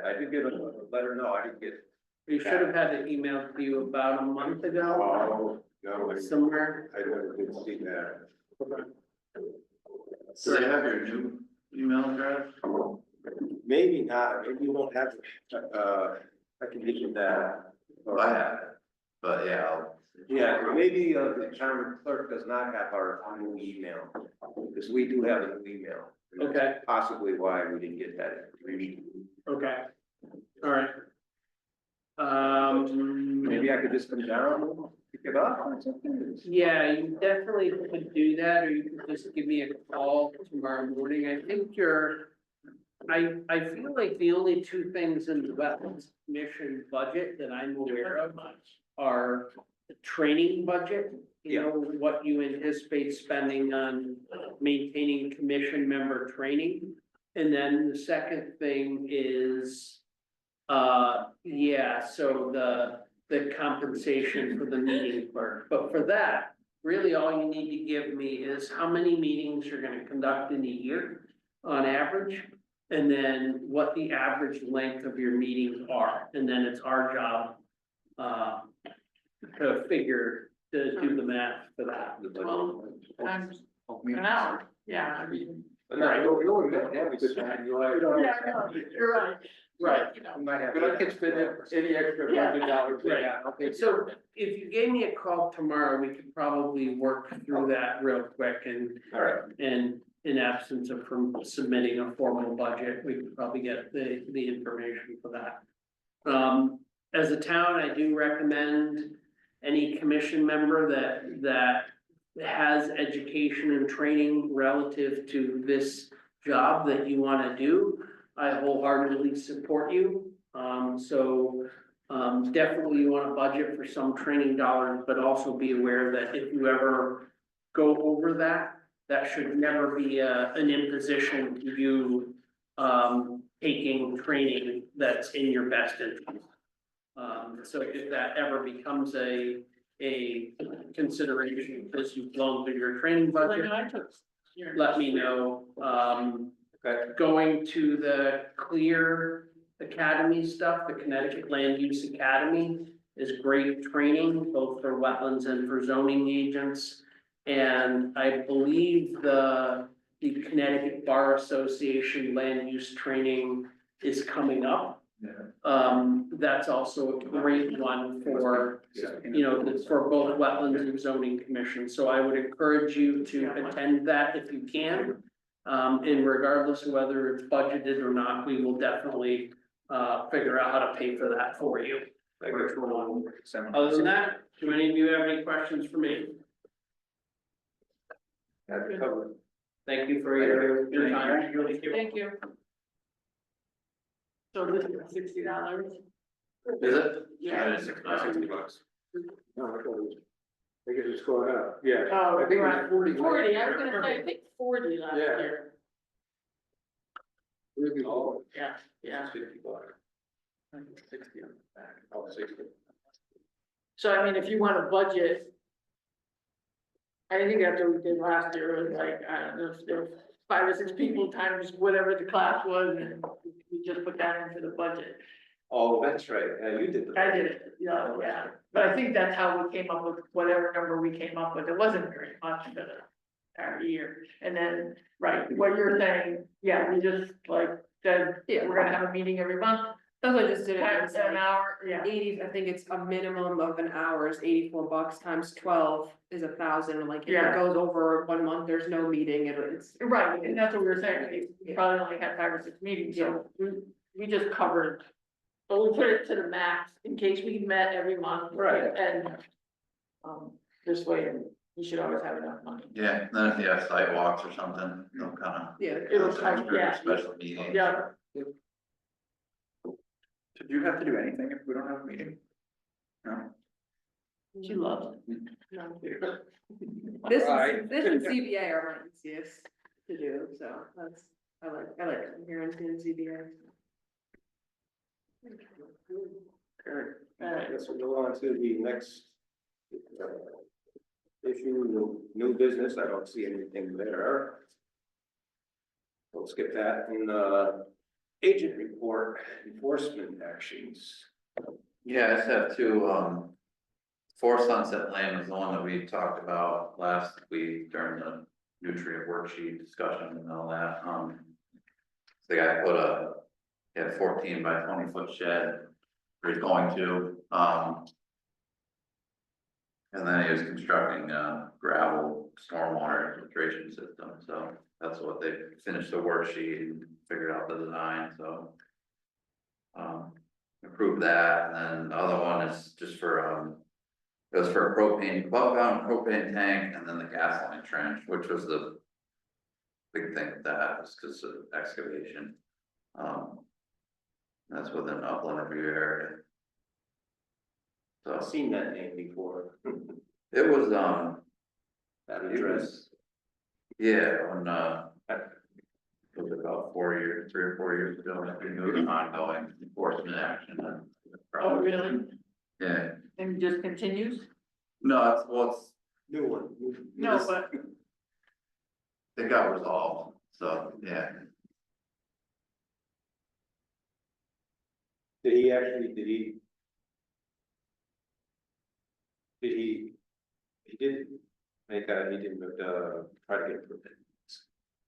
I did get a letter. No, I didn't get. You should have had it emailed to you about a month ago, No, somewhere. I never did see that. Do they have your new email address? Maybe not, maybe you won't have, I can give you that. Well, I have it, but yeah, Yeah, maybe, the town clerk does not have our new email, because we do have a new email. And that's Okay. Possibly why we didn't get that. Okay, all right. Maybe I could just come down, pick it up or something. Yeah, you definitely could do that, or you could just give me a call tomorrow morning. I think I feel like the only two things in the Wetlands Commission budget that I'm aware of are the training budget. You know, what you anticipate spending on maintaining commission member training. And then the second thing is, so the compensation for the meeting clerk. But for that, really all you need to give me is how many meetings you're gonna conduct in a year on average. And then what the average length of your meetings are, and then it's our job, to do the math for that. 12 times an hour, yeah, I mean. But no, you'll have a good time, you'll have. Yeah, I know, you're right. Right. You know, We might have. But I can spend any extra budget dollars. Right. Okay. So if you gave me a call tomorrow, we could probably work through that real quick All right. and in absence of from submitting a formal budget, we could probably get the information for that. As a town, I do recommend any commission member that has education and training relative to this job that you wanna do. I wholeheartedly support you. Definitely you wanna budget for some training dollars, but also be aware that if you ever go over that, that should never be an imposition to you, taking training that's in your best interest. So if that ever becomes a consideration because you've blown through your training well, I budget, know I took your- let me know. Okay. Going to the Clear Academy stuff, the Connecticut Land Use Academy is great training, both for wetlands and for zoning agents. And I believe the Connecticut Bar Association land use training is coming up. That's also a great one for, for both wetlands and zoning commission. So I would encourage you to attend that if you can. And regardless of whether it's budgeted or not, we will definitely figure out how to pay for that for you. Other than that, do any of you have any questions for me? Have it covered. Thank you for your time. Thank you. So this is $60. Is it? Yeah. $60. No, I thought it was I guess it's going up, yeah. Oh, I think it right. was 40. 40, I was gonna say, I think 40 last Yeah. year, Really low. yeah. 50 bucks. 60 on the back. Oh, 60. So I mean, if you want a budget. I think that's what we did last year, was like, I don't know, if there were 5 or 6 people times whatever the class was, and we just put that into the budget. Oh, that's right, yeah, you did the. I did it, yeah, but I think that's how we came up with whatever number we came up with, it wasn't very much for the entire year. And then, right, what you're saying, yeah, we just like said, Yeah. we're gonna have a meeting every month, That's what I just did it, times it's an like hour, yeah. 80, I think it's a minimum of an hour is $84 times 12 is 1,000, like if Yeah. it goes over 1 month, there's no meeting, it's. Right, and that's what we were saying, we probably only had 5 or 6 meetings, so we just covered. But we put it to the max in case we met every month. Right. And, this way, you should always have enough money. Yeah, then if you have sidewalks or something, they'll kind of. Yeah. It'll cover, yeah. Special meeting. Yeah, Did you have to do anything if we don't have a meeting? No? she loves it. This Right. is, this and CBA are my easiest to do, so that's, I like hearing CBA. I guess we'll go on to the next issue, new business, I don't see anything there. We'll skip that, and agent report, enforcement actions. Yeah, I just have two, Four Sunset Lane was the one that we talked about last week during the nutrient worksheet discussion and all that, The guy put he had a 14 by 20 foot shed, or he's going to, and then he was constructing a gravel stormwater infiltration system, so that's what they finished the worksheet and figured out the design, so. Approved that, and then the other one is just for, it was for a propane, above ground propane tank, and then the gas line trench, which was the big thing with that, was because of excavation. That's within upland review area. I've So seen that name before. it was, That it address. was, yeah, when, it was about 4 years, 3 or 4 years ago, that we moved ongoing enforcement action. And Oh, really? Yeah, And it just continues? no, it's New one. No, but, it got resolved, so, yeah. Did he actually, he did make he didn't, try to get permit.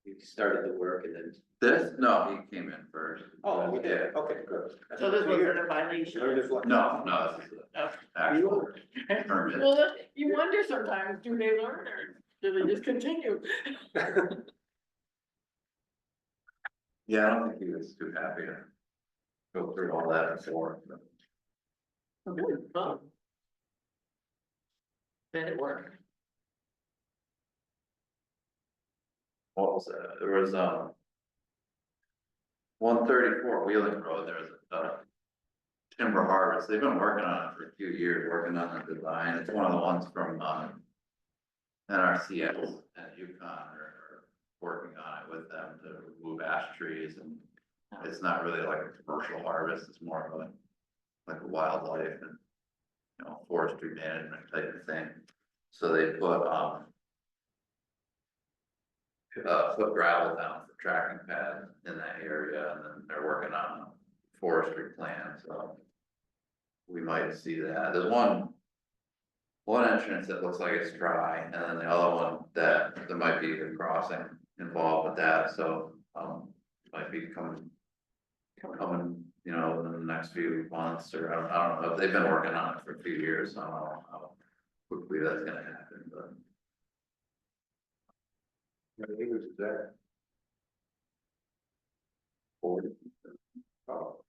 He started the work and then. This, no, he came in first. Oh, we did, okay, good. so this wasn't a violation. Learned his lesson. No, this is Oh. the actual permit. Well, you wonder sometimes, do they learn or do they just continue? Yeah, I don't think he was too happy to go through all that before, but Oh. Then it worked. what was that? There was, 134 Wheeling Road, there was timber harvest. They've been working on it for a few years, working on the design. It's one of the ones from, NRCS at UConn are working on it with them to remove ash trees, and it's not really like a commercial harvest, it's more of like a wildlife and, forestry management type of thing. So they put gravel down for tracking pads in that area, and then they're working on a forestry plan, so we might see that. There's one entrance that looks like it's dry, and then the other one that there might be a crossing involved with that, so, might be coming, in the next few months, or I don't know, they've been working on it for a few years, so I don't know how quickly that's gonna happen, but. How many acres is that? 40. Oh.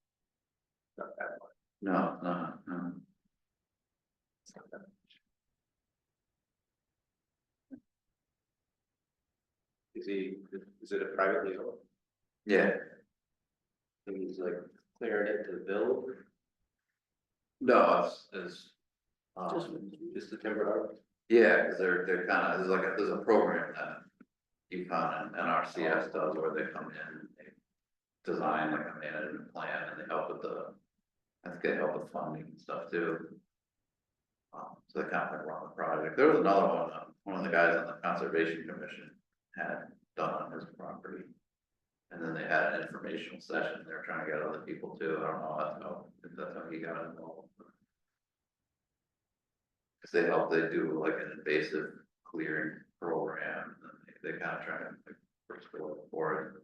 Not that much. No, no. It's not that much. Is it a privately owned? Yeah, And he's like clearing it to build, no, it's, Just- just the timber harvest? Yeah, cause they're kinda, there's a program that UConn and NRCS does where they come in, they design like a management plan and they help with I think they help with funding and stuff too. So they kind of like run the project. There was another one of the guys on the Conservation Commission had done on his property. And then they had an informational session, they were trying to get other people too, I don't know, if that's how he got involved. Cause they do like an invasive clearing program, and they kind of try to like restore the forest.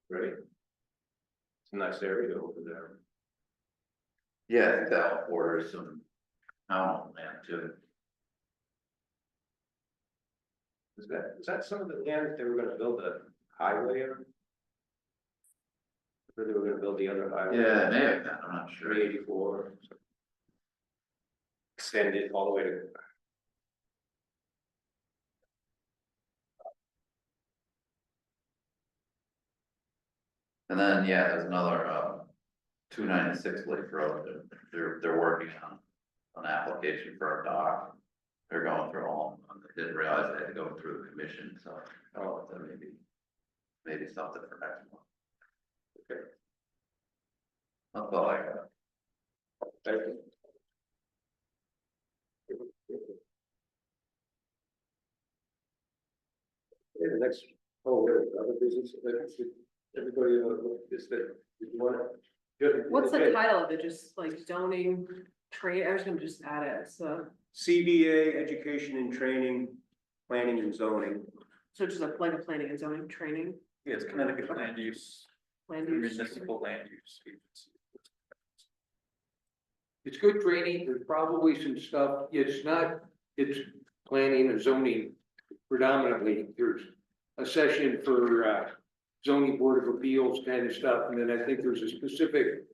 Great. It's a nice area over there. Yeah, I think that borders some town land too. Is that some of the land that they were gonna build a highway on? Or they were gonna build the other highway? Yeah, it may have been, I'm not sure. 384. Extend it all the way to. And then, yeah, there's another, 296 Lake Road, they're working on an application for a dock. They're going through all, they didn't realize they had to go through the commission, so, that maybe something for next month. Okay. That's all I got. Thank you. Okay, the next, other business, everybody, is that, you want it? What's the title of it? Just like zoning trade, I was gonna just add it, so, CBA, Education and Training, Planning and Zoning. so just like a planning and zoning training, Yeah, it's Connecticut land use, land use. municipal land use. It's good training, there's probably some stuff, it's planning and zoning predominantly, there's a session for, zoning board of appeals kind of stuff, and then I think there's a specific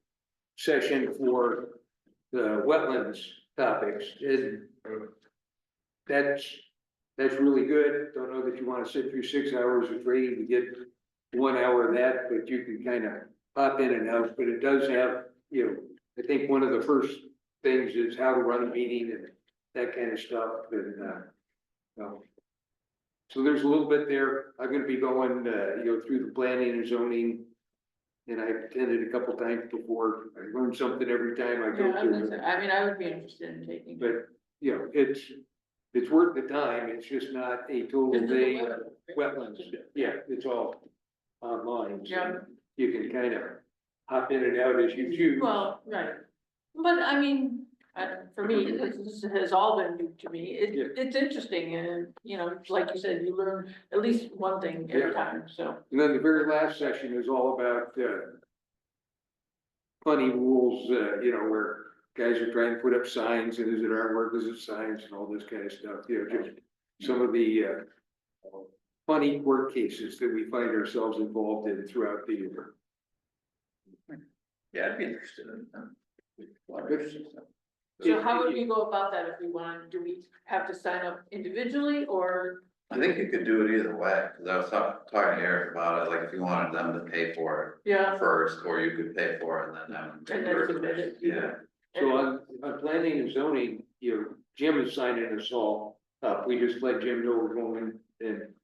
session for the wetlands topics, and that's really good, don't know that you wanna sit through 6 hours of training to get 1 hour of that, but you can kind of pop in and out, but it does have, I think one of the first things is how to run a meeting and that kind of stuff, and, so there's a little bit there. I'm gonna be going, through the planning and zoning. And I've attended a couple times before. I learn something every time I go Yeah, I was through gonna it. say, I mean, I would be interested in taking. But, it's worth the time. It's just not a total Just day the of wetlands. Yeah, it's all online. So Yeah. you can kind of hop in and out as you choose. Well, right, but I mean, for me, this has all been new to me, it's interesting, and, like you said, you learn at least one thing every Yeah. time, so. And then the very last session is all about, funny rules, where guys are trying to put up signs, and is it artwork, is it signs, and all this kind of stuff, just some of the, funny court cases that we find ourselves involved in throughout the year. Yeah, I'd be interested in that. So how would we go about that if we wanted, do we have to sign up individually, or? I think you could do it either way, cause I was talking to Eric about it, like if you wanted them to pay for Yeah. it first, or you could pay for it and then have them. And then submit it. Yeah, So on planning and zoning, Jim is signing us all up, we just let Jim know we're going, and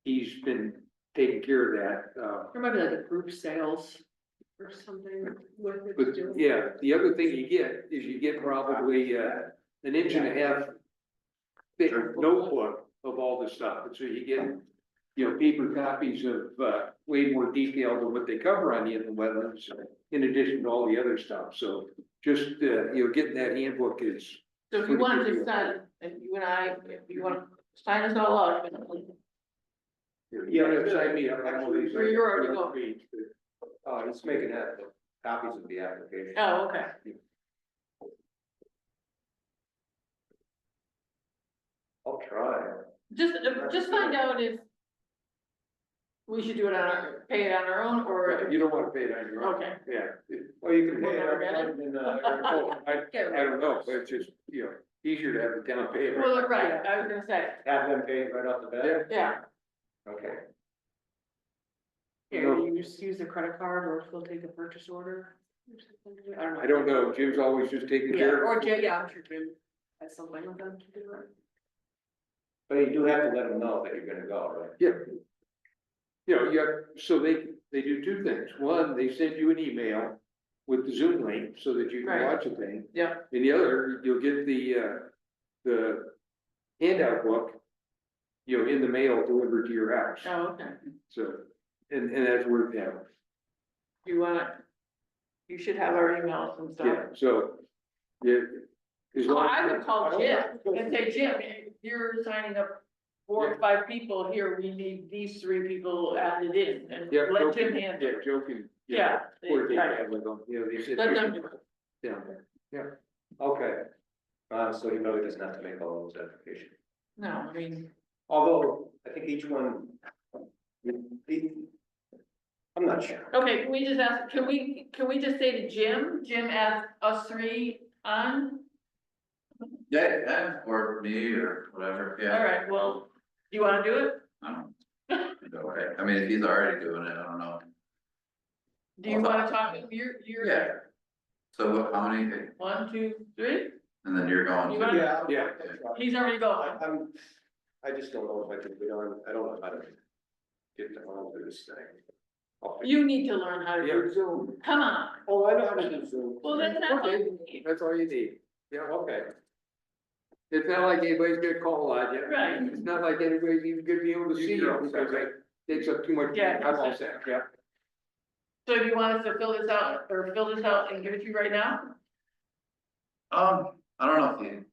he's been taking care of that, There might be like a group sales or something with it. But too. yeah, the other thing you get is you get probably an inch and a half thick notebook of all the stuff, and so you get, paper copies of, way more detail than what they cover on the inland wetlands, in addition to all the other stuff, so just, getting that handbook is. So if you wanted to sign, if you and I, if you want to sign us all up. Yeah, sign me up. Where you're already going. He's making that, copies of the application. Oh, okay. I'll try. Just find out if we should do it pay it on our own, or. You don't wanna pay it on your own. Okay. Yeah. Well, you can pay We'll it never up get front and, I don't know, but it's just, easier to have the town pay it. Well, right, I was gonna say, have them pay it right off the bat. yeah, Okay. Here, you just use a credit card, or if they'll take a purchase order. I don't know, Jim's always just taking Yeah, care or of. Jay, yeah, I'm sure Jim has something with them to do it. But you do have to let them know that you're gonna go, right? Yeah. You know, you have, so they do two things. One, they send you an email with the Zoom link so that you can Right. watch the thing. Yeah. And the other, you'll get the handout book, you know, in the mail delivered to your house. Oh, okay. So, and that's worked out. You wanna, you should have our emails and stuff. Yeah, so, yeah. as long- I would call Jim and say, Jim, you're signing up 4 or 5 people here, we need these 3 people added in, and Yeah, let Joe Jim can- handle it. Yeah, Joe can. Yeah. Coordinate right. that with them, you know, they said. Let them do it. Yeah, Okay. So he really doesn't have to make all those applications. No, I mean, Although, I think each one. I'm not sure. okay, can we just ask, can we just say to Jim ask us 3 on? Yeah, or me or whatever, All yeah. right, well, do you wanna do it? I don't know. Okay, I mean, if he's already doing it, I don't know. Do you wanna talk, you're, Yeah. So what, how many, 1, 2, 3, and then you're going You to? wanna- yeah. he's already going. I just don't know if I can get on, I don't know how to get on to this thing. You need to learn how to do Yeah. Zoom, come on. Oh, I know how to do Zoom. Well, that's not. Okay. That's all you need. Yeah, okay. It's not like anybody's gonna call on you. Right. It's not like anybody's even gonna be able to see you because that takes up too much. Yeah. I'm all set, yeah. So do you want us to fill this out and give it to you right now? I don't know if you.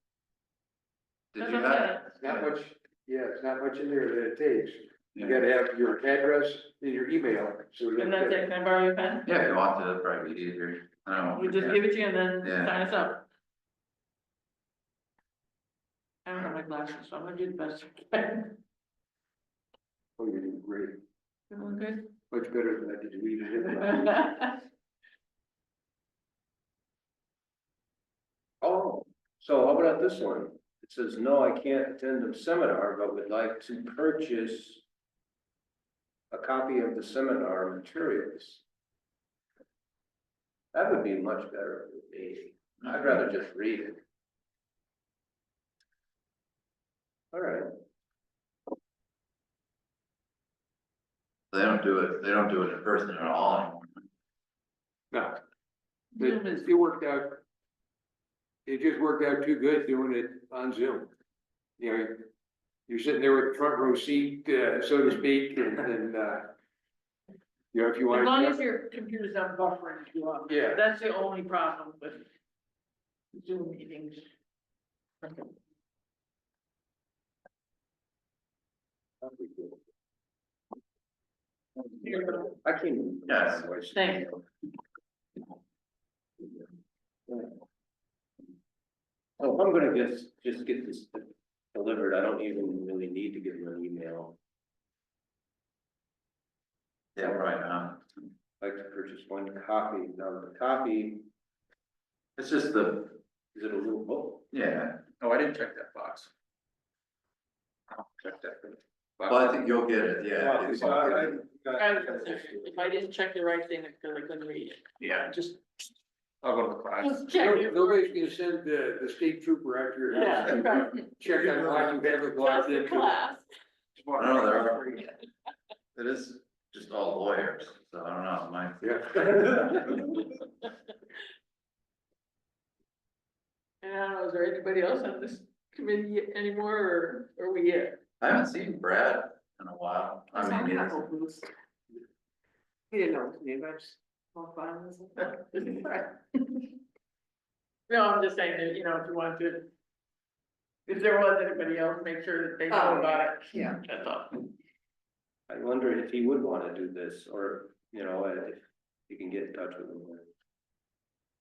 Did That's you okay. have? Not much, yeah, it's not much in there that it takes. You Yeah. gotta have your address and your email, so. And that's it, can I borrow your pen? Yeah, if you want to, that'd probably be easier. I don't know. We just give it to you and then Yeah. sign us up. I don't have my glasses, so I'm gonna do the best I can. Oh, you're doing great, Everyone good? much better than I did read it. Oh, so how about this one? It says, no, I can't attend the seminar, but would like to purchase a copy of the seminar materials. That would be much better for me. I'd rather just read it. All right. They don't do it in person at all anymore. No, Zoom is- it worked out. It just worked out too good doing it on Zoom. You know, you're sitting there with the front row seat, so to speak, and then, you know, if you want. As long as your computer's not buffering, if you want. Yeah. That's the only problem with Zoom meetings. I can. Yes. Thank So if I'm gonna just get this delivered, I don't even really need to give them an email. Yeah, right on. I'd like to purchase one copy. Now, the copy, It's just the, is it a little book? yeah, Oh, I didn't check that box. Check that. thing. well, I think you'll get it, yeah. Well, so I- If I didn't check the right thing, it's because I couldn't read it. Yeah, Just, I'll go to the class. just check it. Nobody's gonna send the state trooper out to your house. Yeah, right. Check on why you haven't logged Just the into. class. No, there are. It is just all lawyers, so I don't know, my. Yeah. And I don't know, is there anybody else on this committee anymore, or are we it? I haven't seen Brad in a while. I mean, it's- He didn't know his name, I just. Well, fine, this is- No, I'm just saying that, you know, if you want to. If there was anybody else, make sure that they know Oh, about it. yeah. That's all. I wonder if he would wanna do this, or, you know, if you can get in touch with him.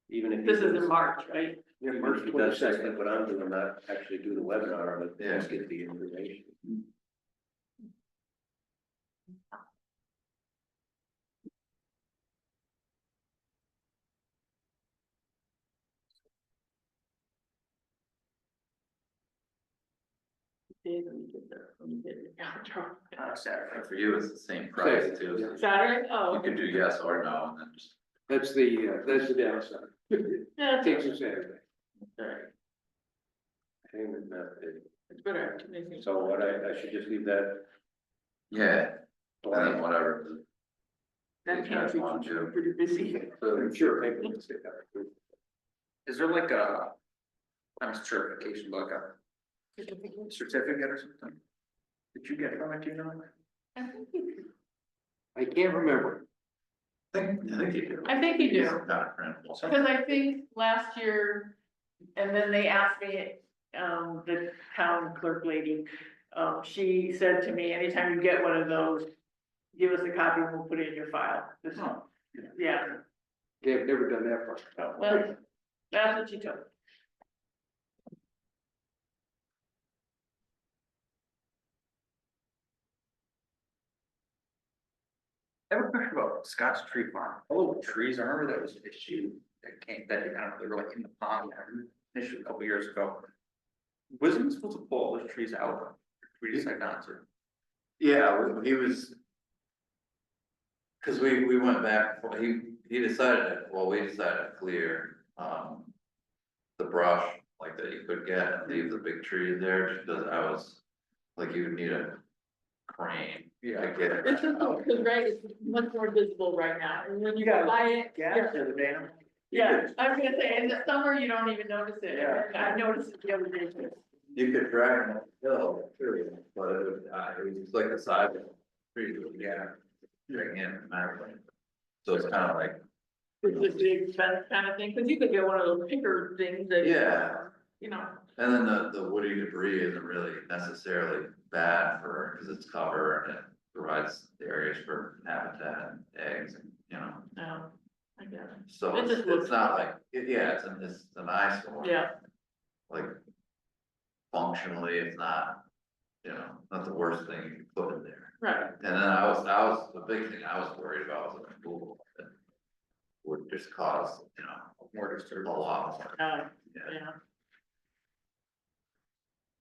Even if. he This is does- in March, right? Yeah, Even March if he does just 22nd. like what I'm doing, not actually do the webinar, but Yeah. just get the information. Did we get the, we did the outro. And for you, it's the same price too. Yeah. so Saturday? Oh, You could do yes or no, and then just That's the downside. Yeah, Takes it's us out. all right. Payment method. It's better to make things. So what, I should just leave that Yeah, and then blank? whatever. That you can't guys be want to. pretty busy. I'm sure. I can say that. Is there like a, kind of certification, like a certificate or something? Did you get from it, do you know? I can't remember. I think you do. I think you do. Not a printable. Because I think last year, and then they asked me, the town clerk lady, she said to me, anytime you get one of those, give us a copy and we'll put it in your file. This- Oh. Yeah, Yeah, I've never done that part. well, that's what she told me. I have a question about Scott's Tree Farm. All the trees, I remember that was an issue that came, that you kind of, they were like in the pond, an issue a couple years ago. Wasn't he supposed to pull all those trees out? We decided not to. Yeah, he was. Cause we went back, he decided, we decided to clear, the brush, like that you could get and leave the big trees there, just because I was, like, you would need a crane. Yeah. To get it. It's just, because right, it's much more visible right now, and when you buy it, yeah, the dam. yeah, I was gonna say, in the summer, you don't even notice it, Yeah. and I noticed it the other day too. You could drag them up the hill, too, but it was just like the size of the tree, yeah, bring in and everything. So it's kind of like, It's a big fence kind of thing, because you could get one of those picker things that. yeah. You know, And then the woody debris isn't really necessarily bad for, because it's cover and it provides the areas for habitat and eggs and, you know. no, I get it. So It just it's looks- not like, yeah, it's an eyesore. Yeah, Like functionally, it's not, you know, not the worst thing you can put in there. right, And then the big thing I was worried about was the removal of it. Would just cause, you know, More a disturbance. lot more. yeah.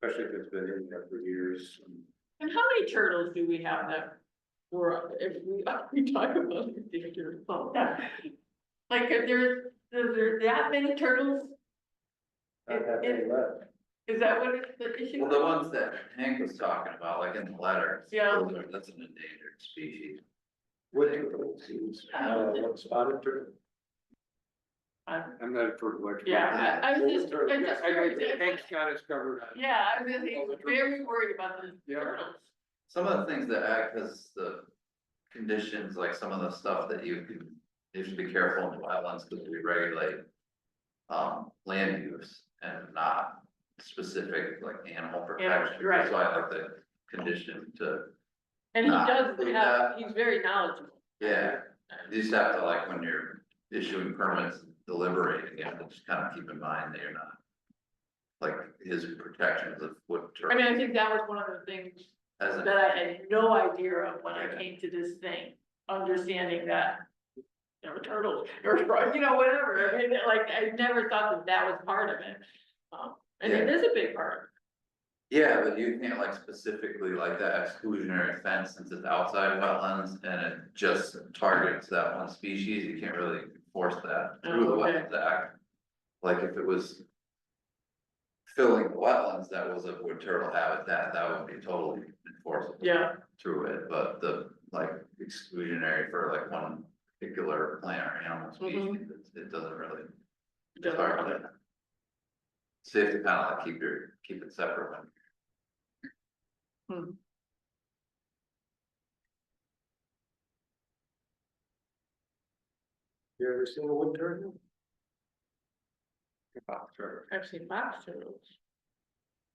Especially if it's been in there for years. And how many turtles do we have that were, if we talk about ridiculous, oh, like, if there's that many turtles? Not that many left. Is that what it's the issue? Well, the ones that Hank was talking about, like in the letter. Yeah. That's an endangered species. What what spotted turtle? I'm not a turtle expert. Yeah, I was just I know curious. Hank's got us covered. Yeah, I was just very worried about the Yeah. turtles. Some of the things that act as the conditions, like some of the stuff that you should be careful in the wetlands, because we regulate. Land use and not specific like animal protection. right. That's why I like the condition to, And he does do have, that. he's very knowledgeable. yeah, you just have to, like, when you're issuing permits, deliberating, you have to just kind of keep in mind that you're not. Like his protections of wood I mean, I turtle, think that was one of the things as that I had no idea of when I came to this thing, understanding that. There were turtles, or, you know, whatever, I mean, like, I never thought that that was part of it. And it Yeah. is a big part, yeah, but you can't like specifically like that exclusionary fence, since it's outside wetlands and it just targets that one species, you can't really enforce that through the Oh, okay. Wetlands Act. Like if it was filling the wetlands, that was a wood turtle habitat, that would be totally enforceable. yeah, Through it, but the like exclusionary for like one particular plant or animal species, it doesn't really. It's hard to. Safe to kind of like keep it separate. You ever seen a wood turtle? I've seen box turtles.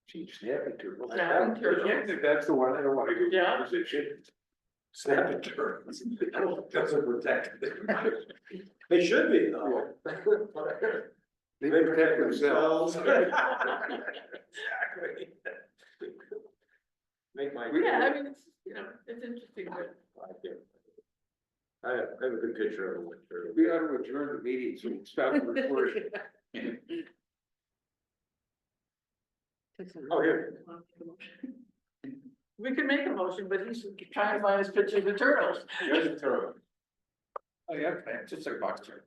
Gee, snapping turtle. Snapping turtle. Yeah, that's the one I don't want to do. Yeah. Conversation. Snapping turtles. Doesn't protect them. They should be though. They protect themselves. Exactly. Make my. Yeah, I mean, it's, you know, it's interesting, but. I have a good picture of a wood turtle. We ought to adjourn the meeting, so we can stop the recording. Oh, here. We could make a motion, but he should try and find his picture of the turtles. Here's a turtle. Oh, yeah, okay, just like a box turtle.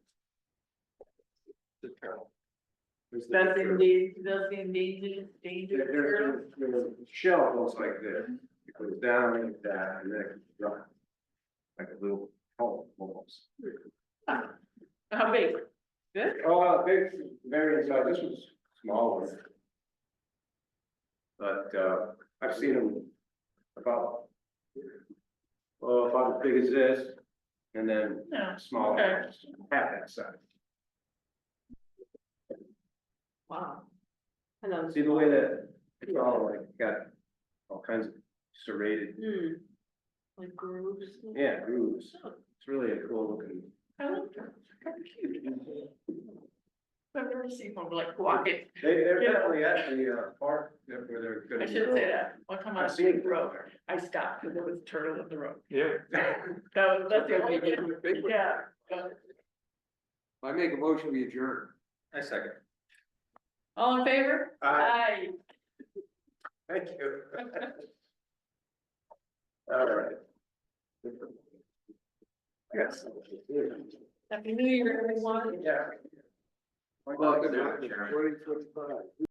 There's That's indeed, that's indeed, dangerous turtle. the shell goes like this, it goes down like that, and then it comes up. Like a little hole almost. How big? Good? Oh, big, very inside, this was small one. But, I've seen them about, well, about as big as this, and then Yeah, smaller, okay. half that size. Wow. I know. See the way that it's all like got all kinds of serrated, Hmm. Like grooves. yeah, grooves. It's really a cool looking. I like that, kind of cute. I've never seen one like walking. They're Yeah. definitely at the park where they're gonna. I shouldn't say that. One time I was I've seen the road, I stopped because there was a turtle in the road. Yeah. That's the only thing. Yeah. I make a motion, we adjourn. I second. All in favor? Aye. Thank you. All right. Yes. Happy New Year, everyone. Yeah. Well, good.